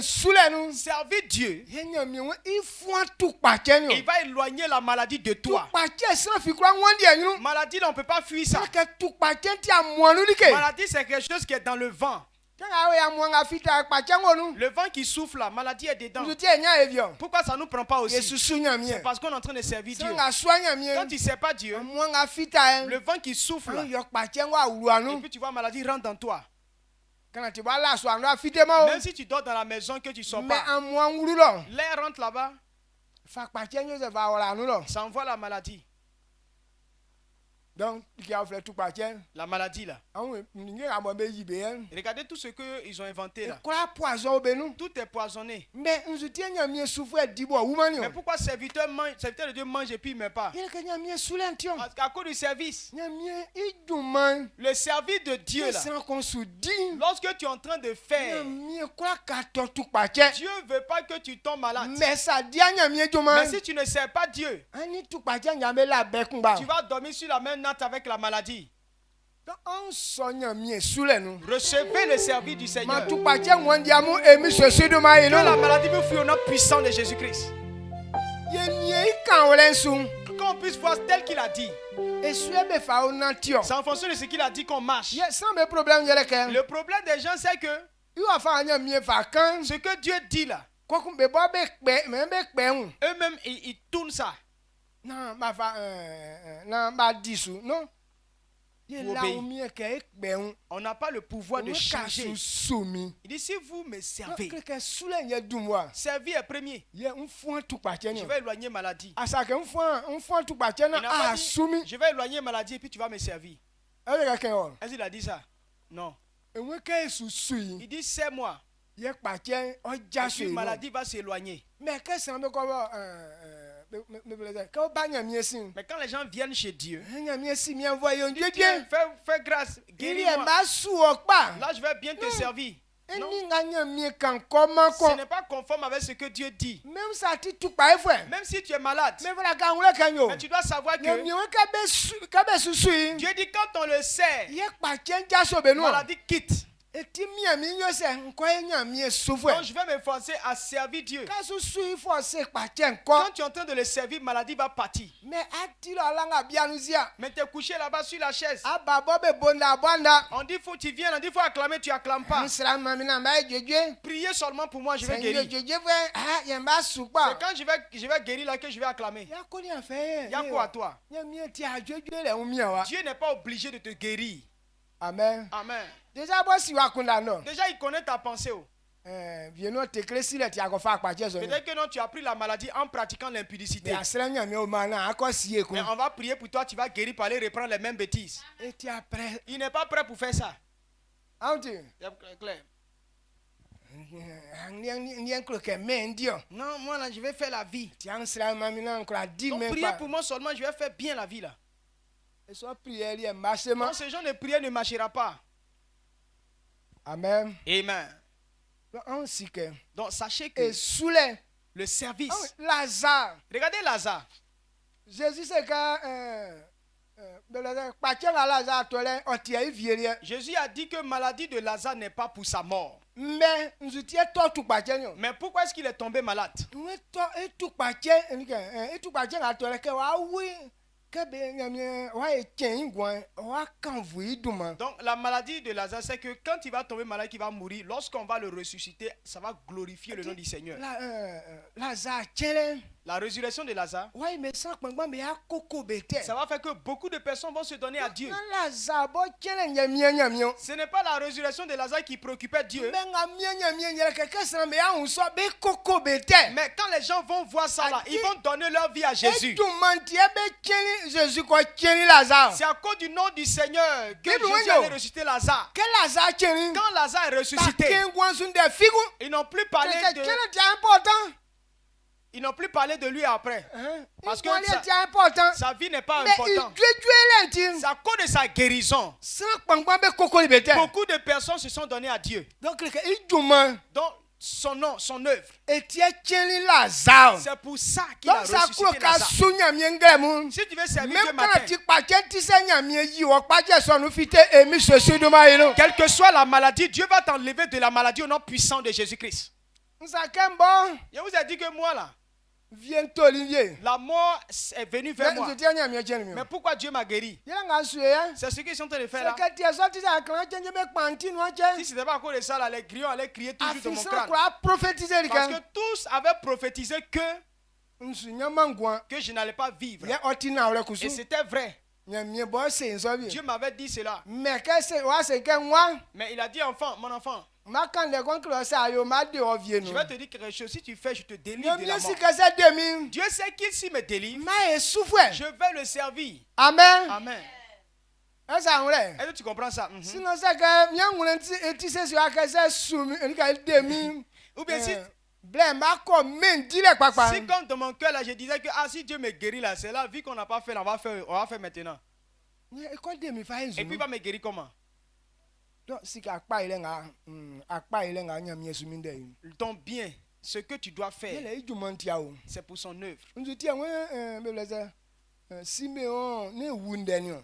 Servir Dieu, il va éloigner la maladie de toi. Maladie, on ne peut pas fuir ça. Maladie, c'est quelque chose qui est dans le vent. Le vent qui souffle, la maladie est dedans. Pourquoi ça ne nous prend pas aussi? C'est parce qu'on est en train de servir Dieu. Quand tu ne sais pas Dieu, le vent qui souffle, et puis tu vois la maladie rentre dans toi. Même si tu dors dans la maison, que tu ne sors pas, l'air rentre là-bas, ça envoie la maladie. Donc, la maladie là. Regardez tout ce qu'ils ont inventé là. Tout est poisonné. Mais pourquoi serviteur de Dieu mange et puis il ne meurt pas? Parce qu'à cause du service. Le service de Dieu là. Lorsque tu es en train de faire, Dieu ne veut pas que tu tombes malade. Mais si tu ne sers pas Dieu, tu vas dormir sur la même natte avec la maladie. Recevez le service du Seigneur. Que la maladie vous fuit au nom puissant de Jésus-Christ. Qu'on puisse voir tel qu'il a dit. C'est en fonction de ce qu'il a dit qu'on marche. Le problème des gens, c'est que ce que Dieu dit là, eux-mêmes, ils tournent ça. Non. On n'a pas le pouvoir de changer. Il dit si vous me servez, servir est premier. Je vais éloigner maladie. Je vais éloigner maladie et puis tu vas me servir. Est-ce qu'il a dit ça? Non. Il dit c'est moi. Et puis maladie va s'éloigner. Mais quand les gens viennent chez Dieu, Dieu fais grâce, guéris-moi. Là, je vais bien te servir. Non. Ce n'est pas conforme avec ce que Dieu dit. Même si tu es malade, mais tu dois savoir que Dieu dit quand on le sait, la maladie quitte. Donc je vais m'efforcer à servir Dieu. Quand tu es en train de le servir, maladie va partir. Mais tu es couché là-bas sur la chaise. On dit faut tu viens, on dit faut acclamer, tu acclames pas. Priez seulement pour moi, je vais guérir. C'est quand je vais guérir là que je vais acclamer. Il y a quoi à toi? Dieu n'est pas obligé de te guérir. Amen. Amen. Déjà, il connaît ta pensée. Peut-être que non, tu as pris la maladie en pratiquant l'impudicité. Mais on va prier pour toi, tu vas guérir par aller reprendre les mêmes bêtises. Il n'est pas prêt pour faire ça. Claire. Non, moi là, je vais faire la vie. Donc, priez pour moi seulement, je vais faire bien la vie là. Non, ce genre de prière ne marchera pas. Amen. Amen. Donc sachez que le service. Lazare. Regardez Lazare. Jésus c'est Jésus a dit que la maladie de Lazare n'est pas pour sa mort. Mais pourquoi est-ce qu'il est tombé malade? Donc la maladie de Lazare, c'est que quand il va tomber malade, qu'il va mourir, lorsqu'on va le ressusciter, ça va glorifier le nom du Seigneur. La résurrection de Lazare, ça va faire que beaucoup de personnes vont se donner à Dieu. Ce n'est pas la résurrection de Lazare qui préoccupait Dieu. Mais quand les gens vont voir ça là, ils vont donner leur vie à Jésus. C'est à cause du nom du Seigneur que Jésus allait ressusciter Lazare. Quand Lazare est ressuscité, ils n'ont plus parlé de... Ils n'ont plus parlé de lui après. Parce que sa vie n'est pas importante. C'est à cause de sa guérison. Beaucoup de personnes se sont données à Dieu. Donc son nom, son œuvre. C'est pour ça qu'il a ressuscité Lazare. Si tu veux servir Dieu matin, quelle que soit la maladie, Dieu va t'enlever de la maladie au nom puissant de Jésus-Christ. Je vous ai dit que moi là, Viens t'olivier. La mort est venue vers moi. Mais Mais pourquoi Dieu m'a guéri? C'est ce qu'ils sont en train de faire là. Si ce n'était pas à cause de ça, là, les grillons allaient crier toujours dans mon crâne. Parce que tous avaient prophétisé que je n'allais pas vivre. Et c'était vrai. Dieu m'avait dit cela. Mais il a dit, enfant, mon enfant, je vais te dire quelque chose. Si tu fais, je te délivre de la mort. Dieu sait qu'il s'y me délivre. Je vais le servir. Amen. Amen. Est-ce que tu comprends ça? Ou bien si comme dans mon cœur là, je disais que si Dieu me guérit là, c'est la vie qu'on n'a pas fait, on va faire maintenant. Et puis il va me guérir comment? Ton bien, ce que tu dois faire, c'est pour son œuvre.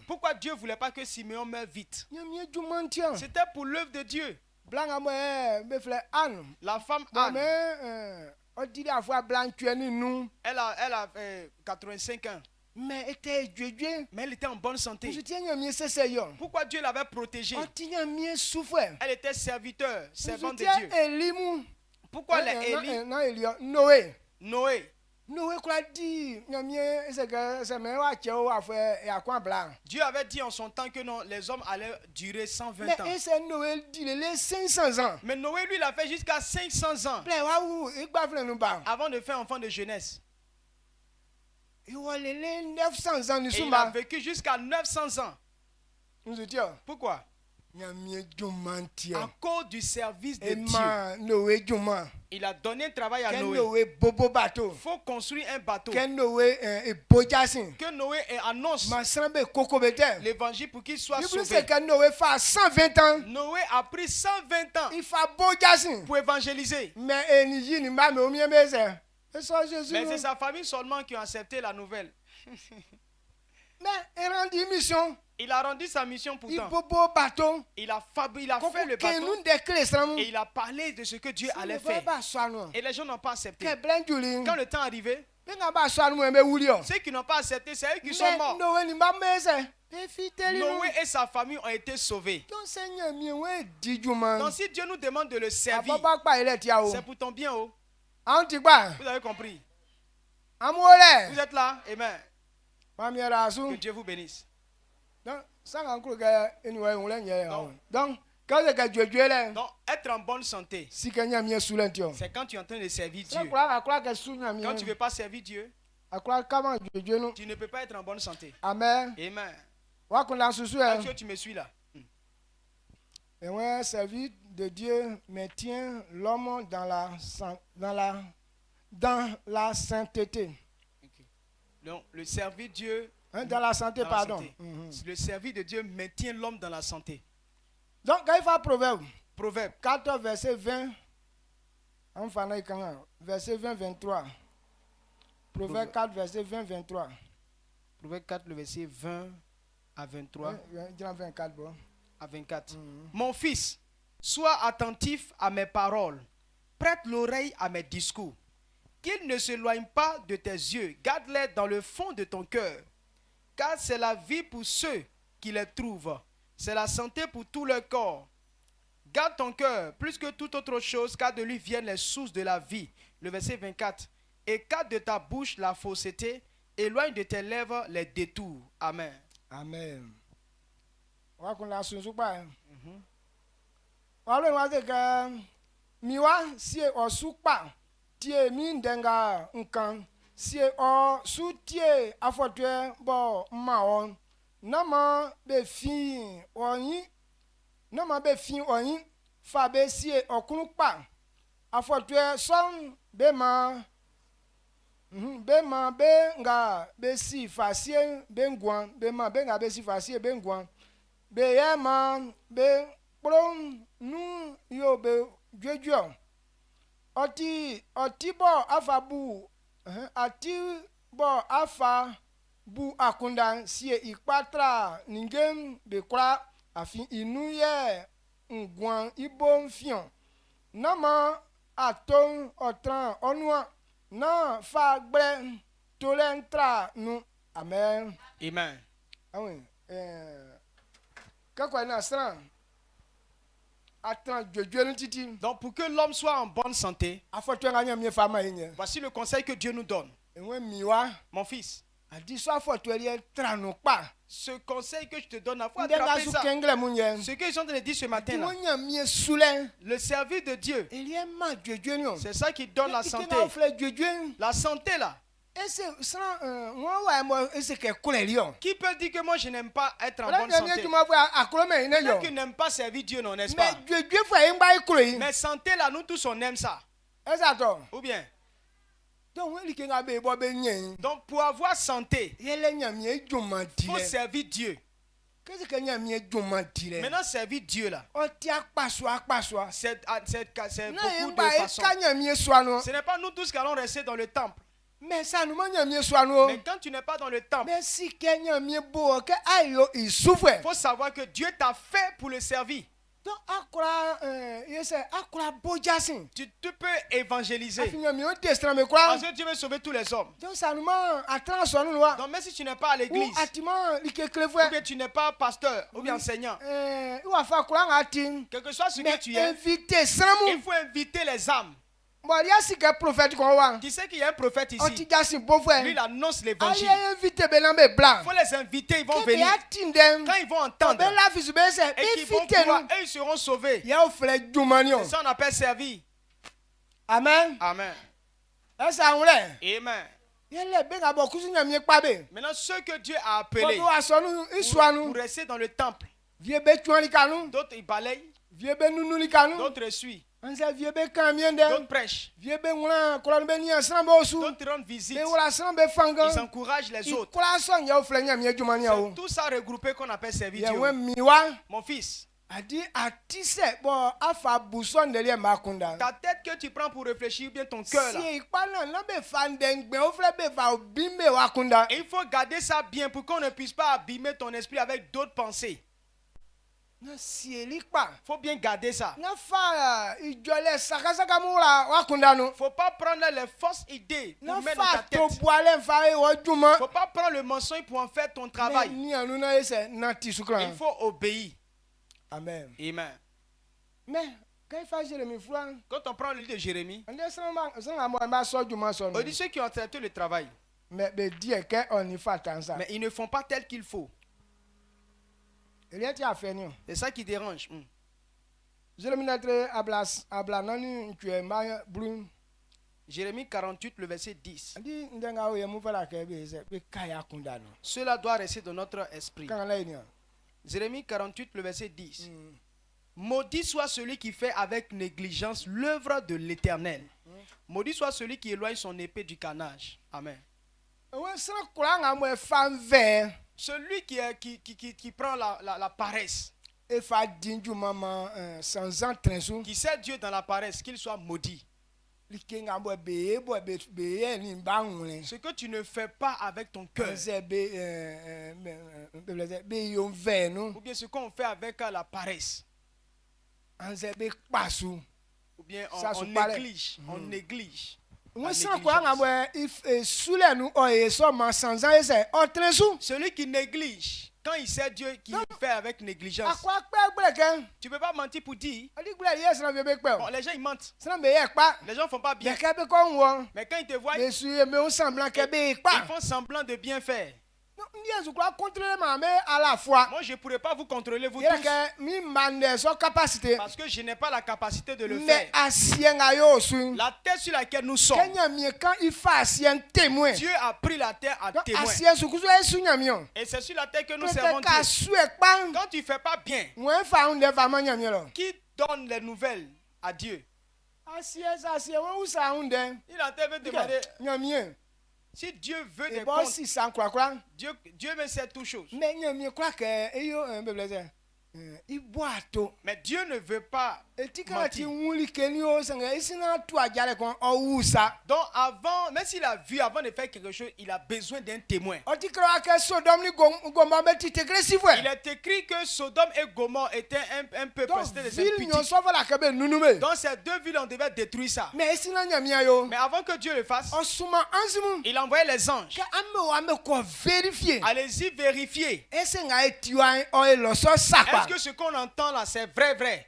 Pourquoi Dieu ne voulait pas que Siméon meure vite? C'était pour l'œuvre de Dieu. La femme Anne, elle a 85 ans. Mais elle était en bonne santé. Pourquoi Dieu l'avait protégée? Elle était servante de Dieu. Pourquoi les Élie? Noé. Dieu avait dit en son temps que non, les hommes allaient durer 120 ans. Mais Noé, lui, il a fait jusqu'à 500 ans avant de faire enfant de jeunesse. Et il a vécu jusqu'à 900 ans. Pourquoi? À cause du service de Dieu. Il a donné un travail à Noé. Il faut construire un bateau. Que Noé annonce l'évangile pour qu'il soit sauvé. Noé a pris 120 ans pour évangéliser. Mais c'est sa famille seulement qui a accepté la nouvelle. Il a rendu sa mission pourtant. Il a fait le bateau. Et il a parlé de ce que Dieu allait faire. Et les gens n'ont pas accepté. Quand le temps est arrivé, ceux qui n'ont pas accepté, c'est eux qui sont morts. Noé et sa famille ont été sauvés. Donc si Dieu nous demande de le servir, c'est pour ton bien. Vous avez compris? Vous êtes là? Amen. Que Dieu vous bénisse. Donc, être en bonne santé, c'est quand tu es en train de servir Dieu. Quand tu ne veux pas servir Dieu, tu ne peux pas être en bonne santé. Amen. Amen. Est-ce que tu me suis là? Le service de Dieu maintient l'homme dans la sainteté. Okay. Donc, le service de Dieu dans la santé, pardon. Santé. Le service de Dieu maintient l'homme dans la santé. Donc, quand il fait Proverbe 4, verset 20, verset 20-23. Proverbe 4, verset 20-23. Proverbe 4, le verset 20 à 23. 24, bon. À 24. Mon fils, sois attentif à mes paroles. Prête l'oreille à mes discours. Qu'ils ne s'éloignent pas de tes yeux. Garde-les dans le fond de ton cœur. Car c'est la vie pour ceux qui les trouvent. C'est la santé pour tout leur corps. Garde ton cœur plus que toute autre chose, car de lui viennent les sources de la vie. Le verset 24. Écarte de ta bouche la fausseté. Éloigne de tes lèvres les détours. Amen. Amen. Miwa si osukpa tie min denga nkan si o su tie afotwe bo maon nama be fin oyin fa be si okunpa afotwe son be ma be nga be si fa si be ngwan be ma be nga be si fa si be ngwan be ye ma be prom nu yo be Jojo oti bo afabu ati bo afabu akunda sie ikpatra ningem be kwa afin inuye ngwan ibo mfion nama aton otran onua non fa gble tolentra nous amen Amen. ah oui quand quoi na sran attends Dieu nous titi Donc pour que l'homme soit en bonne santé, afoto nga nyam ye fama yenye voici le conseil que Dieu nous donne. enwe miwa Mon fils, adi so afoto ele tra no pa ce conseil que je te donne, il faut ndenga attraper su ça. kengle munye Ce que je suis en train de dire ce ti matin, là, wonya mie sule le service de Dieu, elie ma Dieu ni o c'est ça qui donne la santé. Dieu La santé là. ese sran won wa mo ese ke kule li o Qui peut dire que moi je n'aime pas être en la bonne nyam ye santé? tuma fu akoro me ne yo Ceux qui n'aiment pas servir Dieu, non, n'est-ce mais pas? Dieu fa yin ba ikuro yi Mais santé là, nous tous on aime ça. esa to Ou bien? donc won li ke nga be bo be nyen Donc pour avoir santé, yele nyam ye juma il faut dire servir Dieu. qu'est-ce que nyam ye juma dire Maintenant, servir Dieu là, o ti akpaso c'est na beaucoup yin de ba e façons. ka nyam ye so no Ce n'est pas nous tous qui allons rester dans le temple. mais ça nous nyam ye so no Mais quand tu n'es pas dans le temple, mais si ke nyam ye bo ke ayo il souffre il faut savoir que Dieu t'a fait pour le servir. donc akora yese akora bojasin Tu peux évangéliser. afi nyam ye o destra me kwa Parce que Dieu veut sauver tous les hommes. donc ça nous atran so no wa Donc même si tu n'es pas à ou l'église, atiment li ke ou klefwe bien tu n'es pas pasteur, ou bien enseignant, wa fa kura nga tin quel que soit ce que mais tu es, inviter samu il faut inviter les âmes. bon ya si ke prophète ko wa Tu sais qu'il y a un prophète on ti ici. jasin bo Lui, frère il annonce ali l'évangile. inviter belambe blanc Il faut les inviter, ils vont ke venir. ya tin dem Quand ils vont be entendre la fisu be se et qu'ils vont inviter pouvoir, nous eux, ils seront sauvés. ya o frère jumanio C'est ça qu'on appelle servir. amen Amen. esa wure Amen. yele be nga bo kusu nyam ye pa be Maintenant, ceux que Dieu a bo appelés bo aso nu iswa pour nu rester dans le temple, vie be tuan kanu d'autres ils balayent, vie be nunu kanu d'autres essuient, anse vie be kan mien d'autres dem prêchent, vie be ngula ko be ni asran bo su d'autres rendent visite. be wala asran be fangan Ils encouragent les autres. ikura son ya o frère nyam ye jumania o C'est tout ça regroupé qu'on appelle servir ye Dieu. we miwa Mon fils, adi atise bon afa buson de le makunda ta tête que tu prends pour réfléchir, bien ton cœur là, si ikpana na be fandengbe o frère be va bimbe wakunda et il faut garder ça bien pour qu'on ne puisse pas abîmer ton esprit avec d'autres pensées. na si elikpa Il faut bien garder ça. na fa ijole sakasaka mura wakunda no Il ne faut pas prendre les fausses idées pour na mettre dans ta fa tête. to boale fa e o Il juma ne faut pas prendre le mensonge pour en faire ton travail. ni anu na ese na tisukra Il faut obéir. amen Amen. mais quand fa Jérémie flan Quand on prend le livre de Jérémie, ande sama mo ba so juma so on dit ceux qui ont accepté le travail, mais be die ke on y fa tansa mais ils ne font pas tel qu'il faut. il y a fait ni C'est ça qui dérange. Jérémie notre abla nani tu es ma brun Jérémie 48, le verset 10. andi ndenga o ye mu fala ke be se be kaya kunda no Cela doit rester dans notre esprit. kan la ni Jérémie 48, le verset 10. Maudit soit celui qui fait avec négligence l'œuvre de l'Éternel. Maudit soit celui qui éloigne son épée du carnage. Amen. we sra kura nga mo fa ve Celui qui prend la paresse, e fa dinju mama sans entrensu qui sert Dieu dans la paresse, qu'il soit maudit. like nga bo be ni ba nwule Ce que tu ne fais pas avec ton cœur, se be yo ve no ou bien ce qu'on fait avec la paresse, anze be pasu ou bien Ça, on c'est pareil. néglige, on néglige. we sra kura nga mo sule nu o e so ma sans ese entrensu Celui qui néglige, quand il sert Dieu, qui fait avec négligence, akwa pe breke tu ne peux pas mentir pour dire, adi gbere yes na be pe bon, les gens ils mentent, sra be ye pa les gens font pas be bien, ke be ko won mais quand ils te voient, be su me on semblant ke be pa ils font semblant de bien faire. ndi ezu kura contrôler ma me à la fois Moi, je ne pourrais pas vous contrôler, vous yere tous, ke mi mande so capacité parce que je n'ai pas la capacité de le mais faire. asienga yo su La terre sur laquelle nous sommes, kenya mi quand il fa asien témoin Dieu a pris la terre à donc témoin. asien su kuso esu nyamion Et c'est sur la terre que nous peut servons ka Dieu. su e pa Quand tu ne fais pas bien, wen fa un de fa ma nyamion lo qui donne les nouvelles à Dieu? asien wen usa un de Il a te demander, nyamien si Dieu veut e des bo comptes, si san kura Dieu veut faire toutes choses. mais nyamien kura ke eyo be blese i bo ato Mais Dieu ne veut pas etikati wuli kenio sanga isina tu ajale kon ousa. Donc avant, même s'il a vu, avant de faire quelque chose, il a besoin d'un témoin. Otikra ke Sodome ni Gomorrhe beti tekre sifwe. Il est écrit que Sodome et Gomorrhe étaient un peu restés des ville impudiques. nyo sova la kebe nunume. Donc ces deux villes, on devait détruire ça. Mais isina nyamia yo. Mais avant que Dieu le fasse, Osuma anzimu. il a envoyé les anges. Ke ame ko vérifier. Allez-y vérifier. Ese nga etiwa o eloso sakwa. Est-ce que ce qu'on entend là, c'est vrai?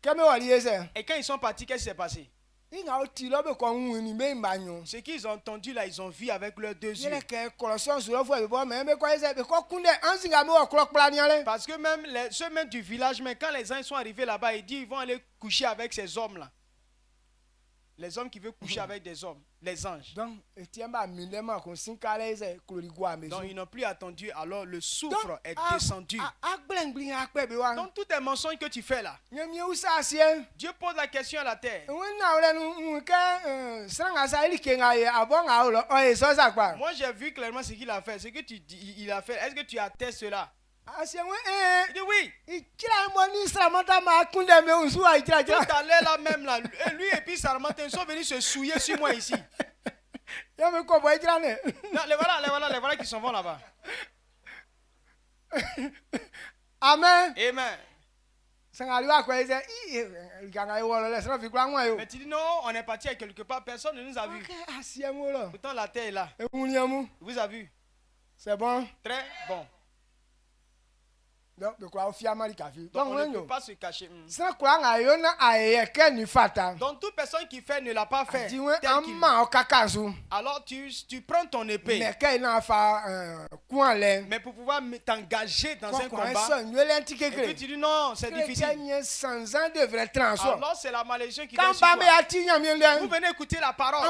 Keme waliese. Et quand ils sont partis, qu'est-ce qui s'est passé? Inga otilo be ko nwini be mbanyo. Ce qu'ils ont entendu là, ils ont vu avec leurs deux yeux. Yele ke koloson sur fo be bo me be ko ese be ko kunde anzinga me o klok planiale. Parce que même ceux même du village, mais quand les anges sont arrivés là-bas, ils disent ils vont aller coucher avec ces hommes-là. Les hommes qui veulent coucher avec des hommes, les anges. Donc, etiamba milema kon sinkale ese klorigwa me. Donc ils n'ont plus attendu, alors le soufre est descendu. Donc tout est mensonge que tu fais là. Dieu pose la question à la terre. Moi j'ai vu clairement ce qu'il a fait. Ce que tu dis, il a fait. Est-ce que tu attestes cela? Il dit oui. Tout à l'heure là même là, lui et puis Sarmantin sont venus se souiller sur moi ici. Non, les voilà qui s'en vont là-bas. Amen. Amen. Mais tu dis non, on est parti à quelque part, personne ne nous a vus. Pourtant la terre est là. Vous avez vu? C'est bon. Très bon. Donc, on ne peut pas se cacher. Donc toute personne qui fait ne l'a pas fait. Alors tu prends ton épée. Mais pour pouvoir t'engager dans un combat, et puis tu dis non, c'est difficile. Alors c'est la malédiction qui vient sur toi. Vous venez écouter la parole.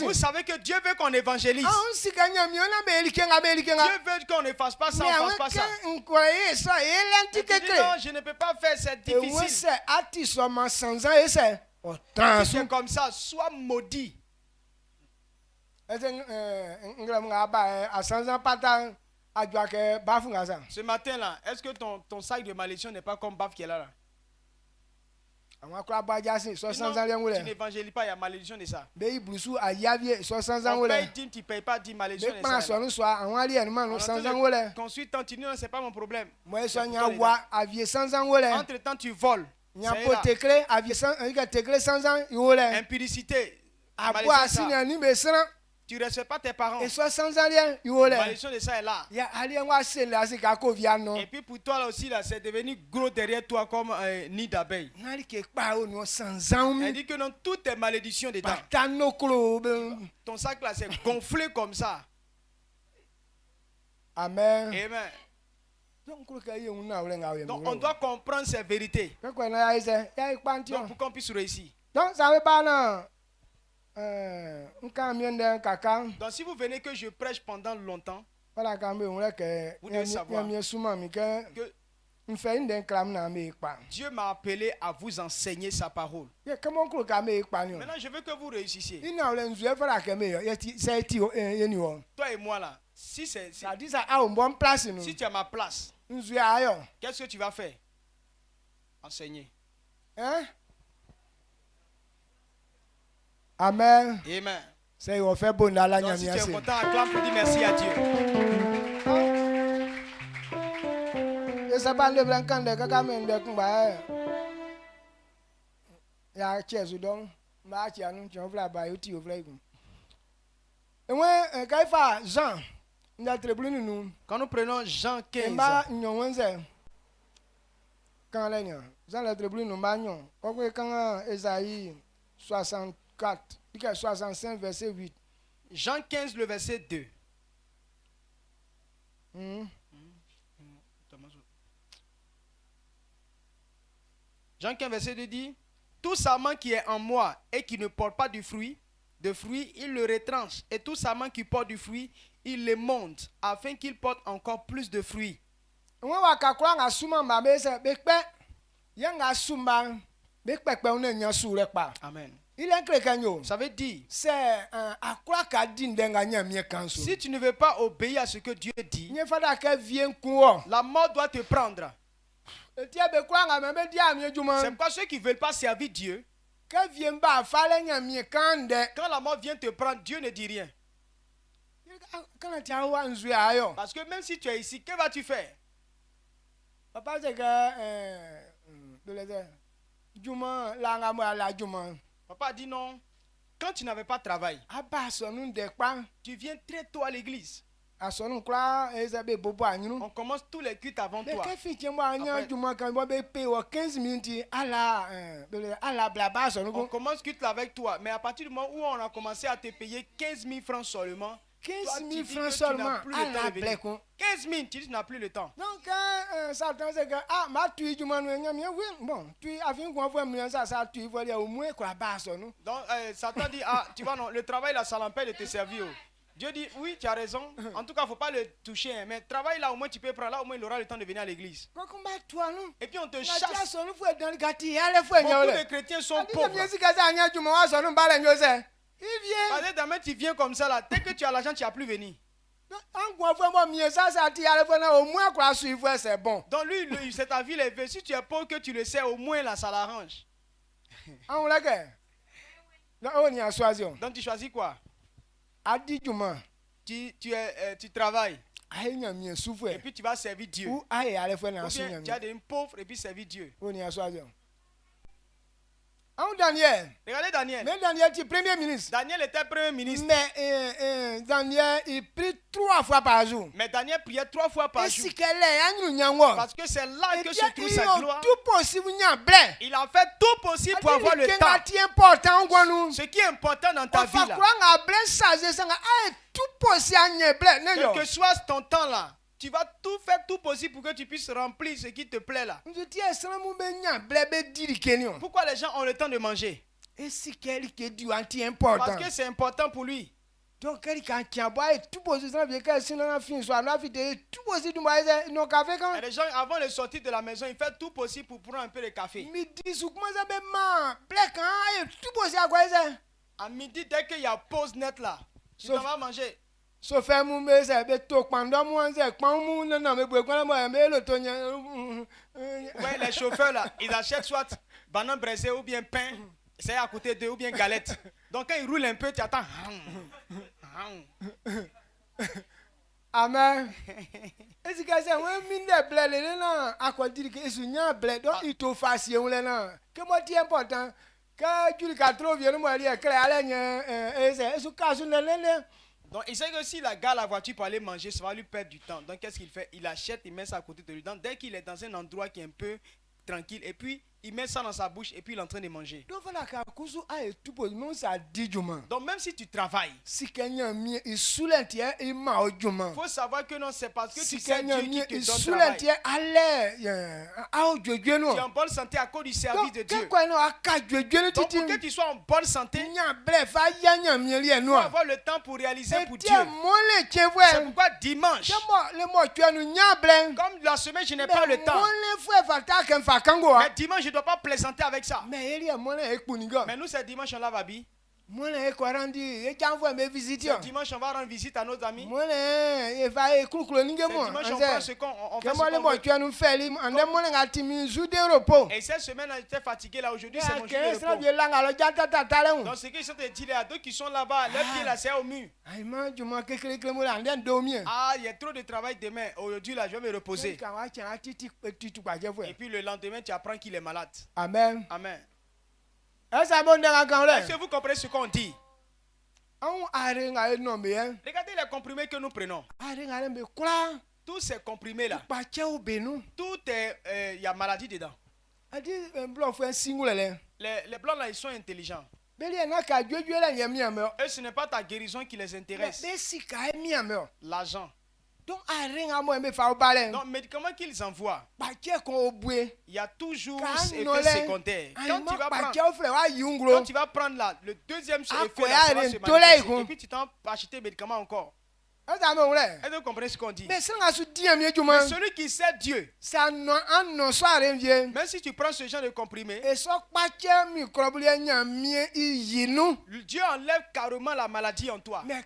Vous savez que Dieu veut qu'on évangélise. Dieu veut qu'on ne fasse pas ça, on ne fasse pas ça. Tu dis non, je ne peux pas faire, c'est difficile. Si c'est comme ça, sois maudit. Ce matin là, est-ce que ton sac de malédiction n'est pas comme Baf qui est là? Tu n'évangélises pas, il y a malédiction de ça. On paye 10, tu ne payes pas 10 malédiction de ça. Construis tant, tu dis non, c'est pas mon problème. Entre temps, tu voles. Impudicité. Tu ne respectes pas tes parents. Malédiction de ça est là. Et puis pour toi là aussi, là, c'est devenu gros derrière toi comme nid d'abeille. Elle dit que non, toutes tes malédictions dedans. Ton sac là, c'est gonflé comme ça. Amen. Amen. Donc on doit comprendre ces vérités. Donc pour qu'on puisse réussir. Donc ça veut pas non. Donc si vous venez que je prêche pendant longtemps, vous devez savoir que Dieu m'a appelé à vous enseigner sa parole. Maintenant je veux que vous réussissiez. Toi et moi là, si tu as ma place, qu'est-ce que tu vas faire? Enseigner. Hein? Amen. Amen. C'est au fait bon là. Donc si tu es content, acclame pour dire merci à Dieu. Et ça parle de blanc de cacamen de combat. Ya chezu donc, ma tia nous tu vla ba uti au vla. Et moi kaifa Jean, nous quand nous prenons Jean 15, quand là Jean la tribune nous bagnon, quand Esaïe 64, 65 verset 8. Jean 15 le verset 2. Jean 15 verset 2 dit: tout sarment qui est en moi et qui ne porte pas de fruit, il le retranche, et tout sarment qui porte du fruit, il le monte, afin qu'il porte encore plus de fruits. Amen. Ça veut dire, si tu ne veux pas obéir à ce que Dieu dit, la mort doit te prendre. C'est pourquoi ceux qui ne veulent pas servir Dieu, quand la mort vient te prendre, Dieu ne dit rien. Parce que même si tu es ici, que vas-tu faire? Papa, c'est que Papa dit non. Quand tu n'avais pas de travail, tu viens très tôt à l'église. On commence tous les cultes avant toi. On commence culte avec toi. Mais à partir du moment où on a commencé à te payer 15 000 francs seulement, 15 000 francs seulement à la blague. 15 000, tu dis tu n'as plus le temps. Donc, Satan c'est que, bon, tu as fait ça, tu vois, au moins quoi, donc, Satan dit, tu vois, non, le travail là, ça l'empêche de te servir. Dieu dit, oui, tu as raison. En tout cas, il ne faut pas le toucher. Hein, mais travail là, au moins, tu peux prendre. Là, au moins, il aura le temps de venir à l'église. Et puis, on te chasse. Beaucoup de chrétiens sont pauvres. Parce que demain, tu viens comme ça là. Dès que tu as l'argent, tu n'as plus venir. C'est bon. Donc lui, c'est ta vie, il veut. Si tu es pauvre, que tu le sais, au moins là, ça l'arrange. Donc tu choisis quoi? Tu travailles. Et puis tu vas servir Dieu. Ou bien tu as des pauvres et puis servir Dieu. Daniel. Regardez Daniel. Mais Daniel était premier ministre. Daniel était premier ministre. Mais Daniel, il prie 3 fois par jour. Mais Daniel priait 3 fois par jour. Parce que c'est là que se trouve sa gloire. Il a fait tout possible pour avoir le temps. Ce qui est important dans ta vie là. Quel que soit ton temps là. Tu vas tout faire tout possible pour que tu puisses remplir ce qui te plaît là. Pourquoi les gens ont le temps de manger? Parce que c'est important pour lui. Donc, et les gens, avant de sortir de la maison, ils font tout possible pour prendre un peu de café. À midi, dès qu'il y a pause net là, tu vas manger. Ouais, les chauffeurs là, ils achètent soit banane braisée ou bien pain, c'est à côté d'eux ou bien galette. Donc quand ils roulent un peu, tu attends. Amen. Est-ce que c'est un mine blé là à quoi dire que c'est blé donc il te fasse que moi c'est important que tu le trop viens moi dire que donc il sait que s'il gare la voiture pour aller manger, ça va lui perdre du temps. Donc qu'est-ce qu'il fait? Il achète, il met ça à côté de lui. Donc dès qu'il est dans un endroit qui est un peu tranquille, et puis il met ça dans sa bouche et puis il est en train de manger. Donc même si tu travailles, il faut savoir que non, c'est parce que tu sais Dieu qui te donne travail. Tu es en bonne santé à cause du service de Dieu. Donc pour que tu sois en bonne santé, il faut avoir le temps pour réaliser pour Dieu. C'est pourquoi dimanche, comme la semaine je n'ai pas le temps, mais dimanche je ne dois pas plaisanter avec ça. Mais nous c'est dimanche on lave habille. C'est dimanche on va rendre visite à nos amis. C'est dimanche on prend ce qu'on fait. Et cette semaine j'étais fatigué là, aujourd'hui c'est mon jour de repos. Donc ce qu'ils sont dit là, d'autres qui sont là-bas, leurs pieds là c'est au mur. Ah, il y a trop de travail demain. Aujourd'hui là je vais me reposer. Et puis le lendemain tu apprends qu'il est malade. Amen. Amen. Est-ce que vous comprenez ce qu'on dit? Regardez les comprimés que nous prenons. Tous ces comprimés là, tout est, il y a maladie dedans. Les blancs là, ils sont intelligents. Et ce n'est pas ta guérison qui les intéresse. L'argent. Donc, médicaments qu'ils envoient, il y a toujours effet secondaire. Quand tu vas prendre là, le deuxième effet, là, ça va se manifester. Et puis tu t'en acheter médicaments encore. Est-ce que vous comprenez ce qu'on dit? Mais celui qui sait Dieu, même si tu prends ce genre de comprimé, Dieu enlève carrément la maladie en toi. Mais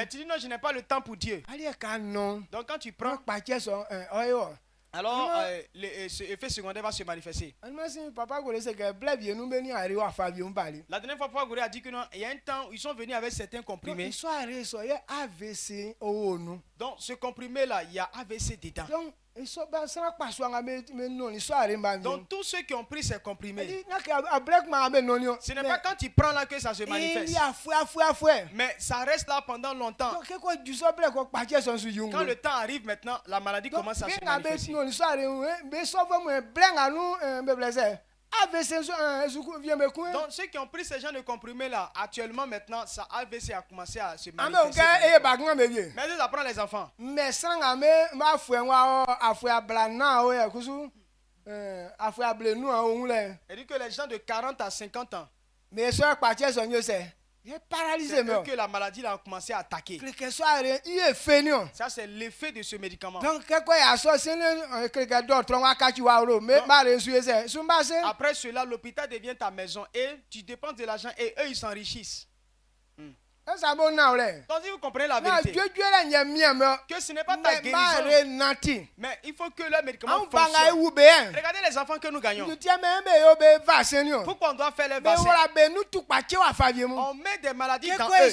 tu dis non, je n'ai pas le temps pour Dieu. Donc quand tu prends, alors ce effet secondaire va se manifester. Papa Gore c'est que blé bien nous venir arriver à Fabien Bali. La dernière fois, Papa Gore a dit que non, il y a un temps où ils sont venus avec certains comprimés. Ils sont arrivés sur AVC au nous. Donc ce comprimé là, il y a AVC dedans. Donc ils sont pas donc tous ceux qui ont pris ces comprimés, ce n'est pas quand tu prends là que ça se manifeste. Mais ça reste là pendant longtemps. Quand le temps arrive maintenant, la maladie commence à se manifester. Donc ceux qui ont pris ces gens de comprimés là, actuellement maintenant, ça AVC a commencé à se manifester. Mais ça prend les enfants. Elle dit que les gens de 40 à 50 ans, c'est que la maladie a commencé à attaquer. Ça c'est l'effet de ce médicament. Après cela, l'hôpital devient ta maison et tu dépenses de l'argent et eux ils s'enrichissent. Donc si vous comprenez la vérité, que ce n'est pas ta guérison, mais il faut que le médicament fonctionne. Regardez les enfants que nous gagnons. Pourquoi on doit faire les vaccins? On met des maladies dans eux.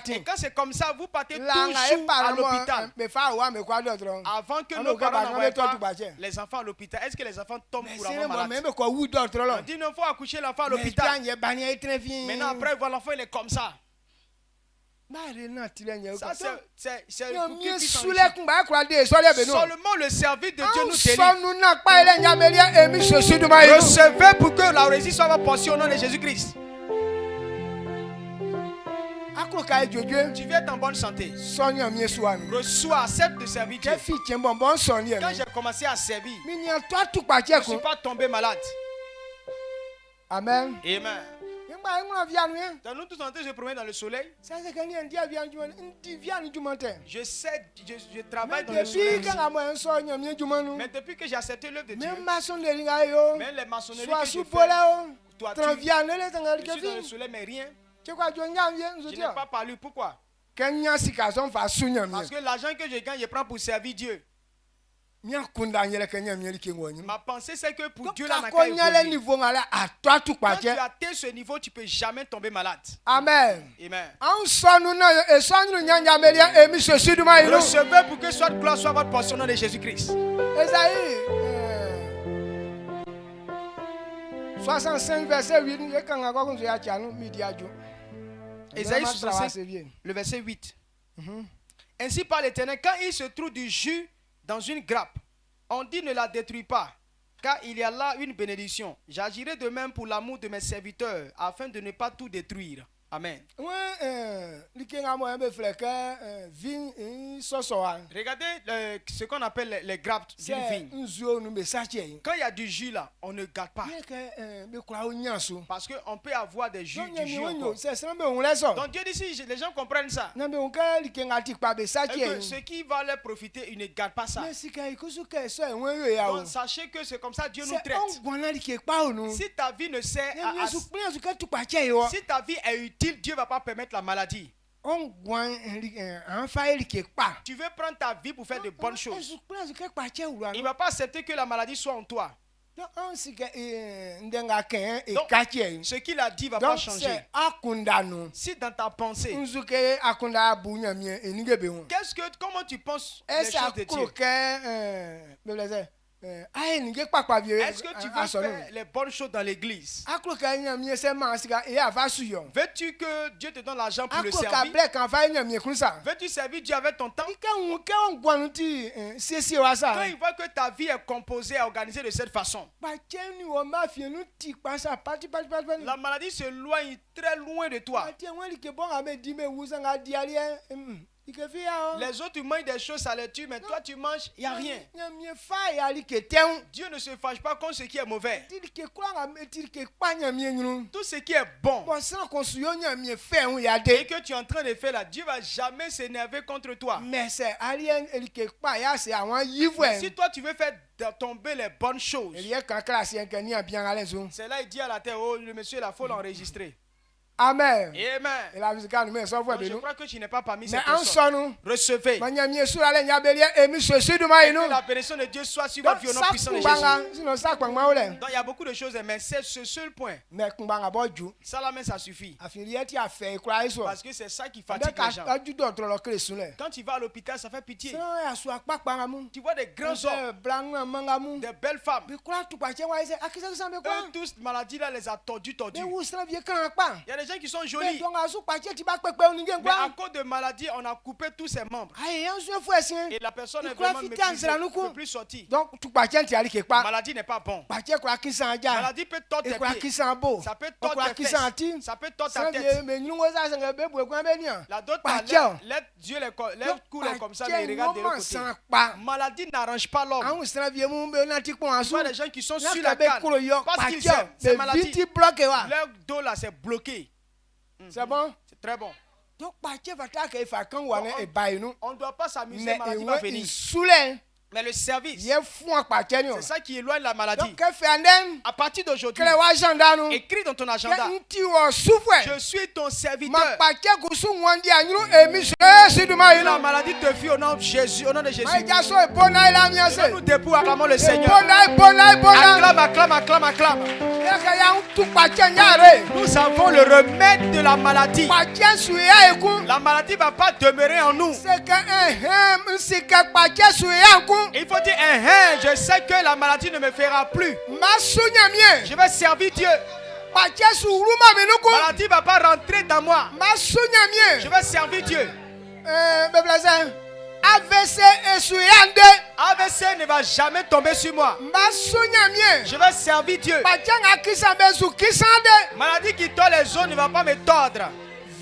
Et quand c'est comme ça, vous partez toujours à l'hôpital. Avant que nos parents n'envoient pas les enfants à l'hôpital, est-ce que les enfants tombent couramment malades? On dit non, il faut accoucher l'enfant à l'hôpital. Maintenant après, voilà, l'enfant il est comme ça. Ça c'est seulement le service de Dieu nous délivre. Recevez pour que la réussite soit votre portion au nom de Jésus-Christ. Tu veux être en bonne santé. Reçois, accepte de servir Dieu. Quand j'ai commencé à servir, je ne suis pas tombé malade. Amen. Amen. Dans nous tous en train de se promener dans le soleil. Je sais, je travaille dans le soleil. Mais depuis que j'ai accepté l'œuvre de Dieu, même les maçonneries que je fais, toi tu, je suis dans le soleil mais rien. Je n'ai pas parlé. Pourquoi? Parce que l'argent que je gagne, je prends pour servir Dieu. Ma pensée c'est que pour Dieu là, quand tu as atteint ce niveau, tu ne peux jamais tomber malade. Amen. Amen. Recevez pour que soit gloire soit votre portion de Jésus-Christ. Esaïe 65 verset 8. Esaïe 65, le verset 8. Ainsi par l'Éternel, quand il se trouve du jus dans une grappe, on dit ne la détruis pas, car il y a là une bénédiction. J'agirai de même pour l'amour de mes serviteurs, afin de ne pas tout détruire. Amen. Regardez ce qu'on appelle les grappes d'une vigne. Quand il y a du jus là, on ne garde pas. Parce qu'on peut avoir des jus, du jus encore. Donc Dieu dit si les gens comprennent ça, que ce qui va leur profiter, ils ne gardent pas ça. Donc sachez que c'est comme ça Dieu nous traite. Si ta vie ne sert à... Si ta vie est utile, Dieu ne va pas permettre la maladie. Tu veux prendre ta vie pour faire de bonnes choses. Il ne va pas accepter que la maladie soit en toi. Donc, ce qu'il a dit ne va pas changer. Si dans ta pensée, comment tu penses les choses de Dieu? Est-ce que tu veux faire les bonnes choses dans l'église? Veux-tu que Dieu te donne l'argent pour le servir? Veux-tu servir Dieu avec ton temps? Quand il voit que ta vie est composée et organisée de cette façon, la maladie se loigne très loin de toi. Les autres mangent des choses, ça les tue, mais toi tu manges, il n'y a rien. Dieu ne se fâche pas contre ce qui est mauvais. Tout ce qui est bon et que tu es en train de faire là, Dieu ne va jamais s'énerver contre toi. Mais si toi tu veux faire tomber les bonnes choses, c'est là il dit à la terre, oh le monsieur là, il faut l'enregistrer. Amen. Amen. Et la musique nous met sans voix Donc, de je nous. crois que tu n'es pas parmi ces Mais en personnes. son Recevez. nous, sur la ligne bélier et mis ceci de Et moi que nous. la bénédiction de Dieu soit sur votre vie au nom Ça puissant de Jésus. kumbanga, sinon ça kumbanga ole. Donc il y a beaucoup de choses, mais c'est ce seul point. Mais kumbanga boju. Ça là même ça suffit. Afilié a fait quoi iso. Parce que c'est ça qui Avec fatigue les gens. a du d'autre le cresule. Quand tu vas à l'hôpital, ça fait pitié. Sinon ya soit pas pangamu. Tu vois des grands hommes, Blanc mangamu. des belles femmes. Bi quoi tout pas tiens waise akisa ça me quoi. Eux, tous, maladies là, les a tordus. Mais où ça vient quand pas. Il y a des gens qui sont Mais jolis, donc azu pas tiens tu pas pepe on ninguém mais à quoi. cause de maladies, on a coupé tous ses membres. Aïe, un jeu fou essin. Et la personne est Il croit vraiment fitter en méprisée, cela, nous, ne peut plus sortir. Donc tout pas tiens tu ali quelque part. Maladie n'est pas bon. Pas tiens quoi qui s'en ja. Maladie peut tordre Et tes quoi qui pieds. s'en beau. Ça peut Quoi tordre qui tes s'en fesses. ti. Ça peut tordre ta Ça tête. mais nous ça ça be bois quoi ben bien. La d'autre Pas part, tiens. les yeux, les coups comme ça, mais Pas regarde de l'autre tiens, côté. sans pas. Maladie n'arrange pas l'homme. An sra vie mu be na ti kon Tu asu. vois des gens qui sont Na sur la be canne kuro yo parce pas qu'ils tiens. aiment. C'est Be maladie. viti bloqué wa. Leur dos là, c'est bloqué. C'est bon? C'est très bon. Donc pas tiens va ta ke fa kan wa ne e bai nu. On ne doit pas s'amuser, Mais maladie e va we venir. sule. Mais le service, Ye fun pa tiens ni o. c'est ça qui éloigne la maladie. Donc ke fe andem. À partir d'aujourd'hui, Kele wa janda nu. écris dans ton agenda, Ke nti wo souffre. je suis ton Ma serviteur. pa tiens ku su wandi anyu e mi se du mai La nu. maladie te fuit au nom de Jésus. Au nom de Jésus. Ma ja so e bona ila mi ase. Nous debout, acclamons le Seigneur. Bona. Acclame, acclame, acclame, acclame. Ye ka ya tu pa tiens yare. Nous avons le remède de la maladie. Pa tiens su ya e ku. La maladie ne va pas demeurer en nous. C'est que si que pa tiens su ya ku. Il faut dire, je sais que la maladie ne me fera plus. Ma sunya mie. Je vais servir Dieu. Pa tiens su ruma me nu ku. La maladie ne va pas rentrer dans moi. Ma sunya mie. Je vais servir Dieu. Beblaza. AVC et su yande. AVC ne va jamais tomber sur moi. Ma sunya mie. Je vais servir Dieu. Pa tiens akisa be su kisande. Maladie qui tord les os ne va pas me tordre.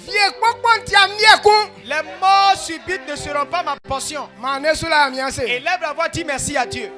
Vie kokon tia mie ku. Les morts subites ne seront pas ma portion. Ma ne su la mi ase. Élève la voix, dis merci à Dieu.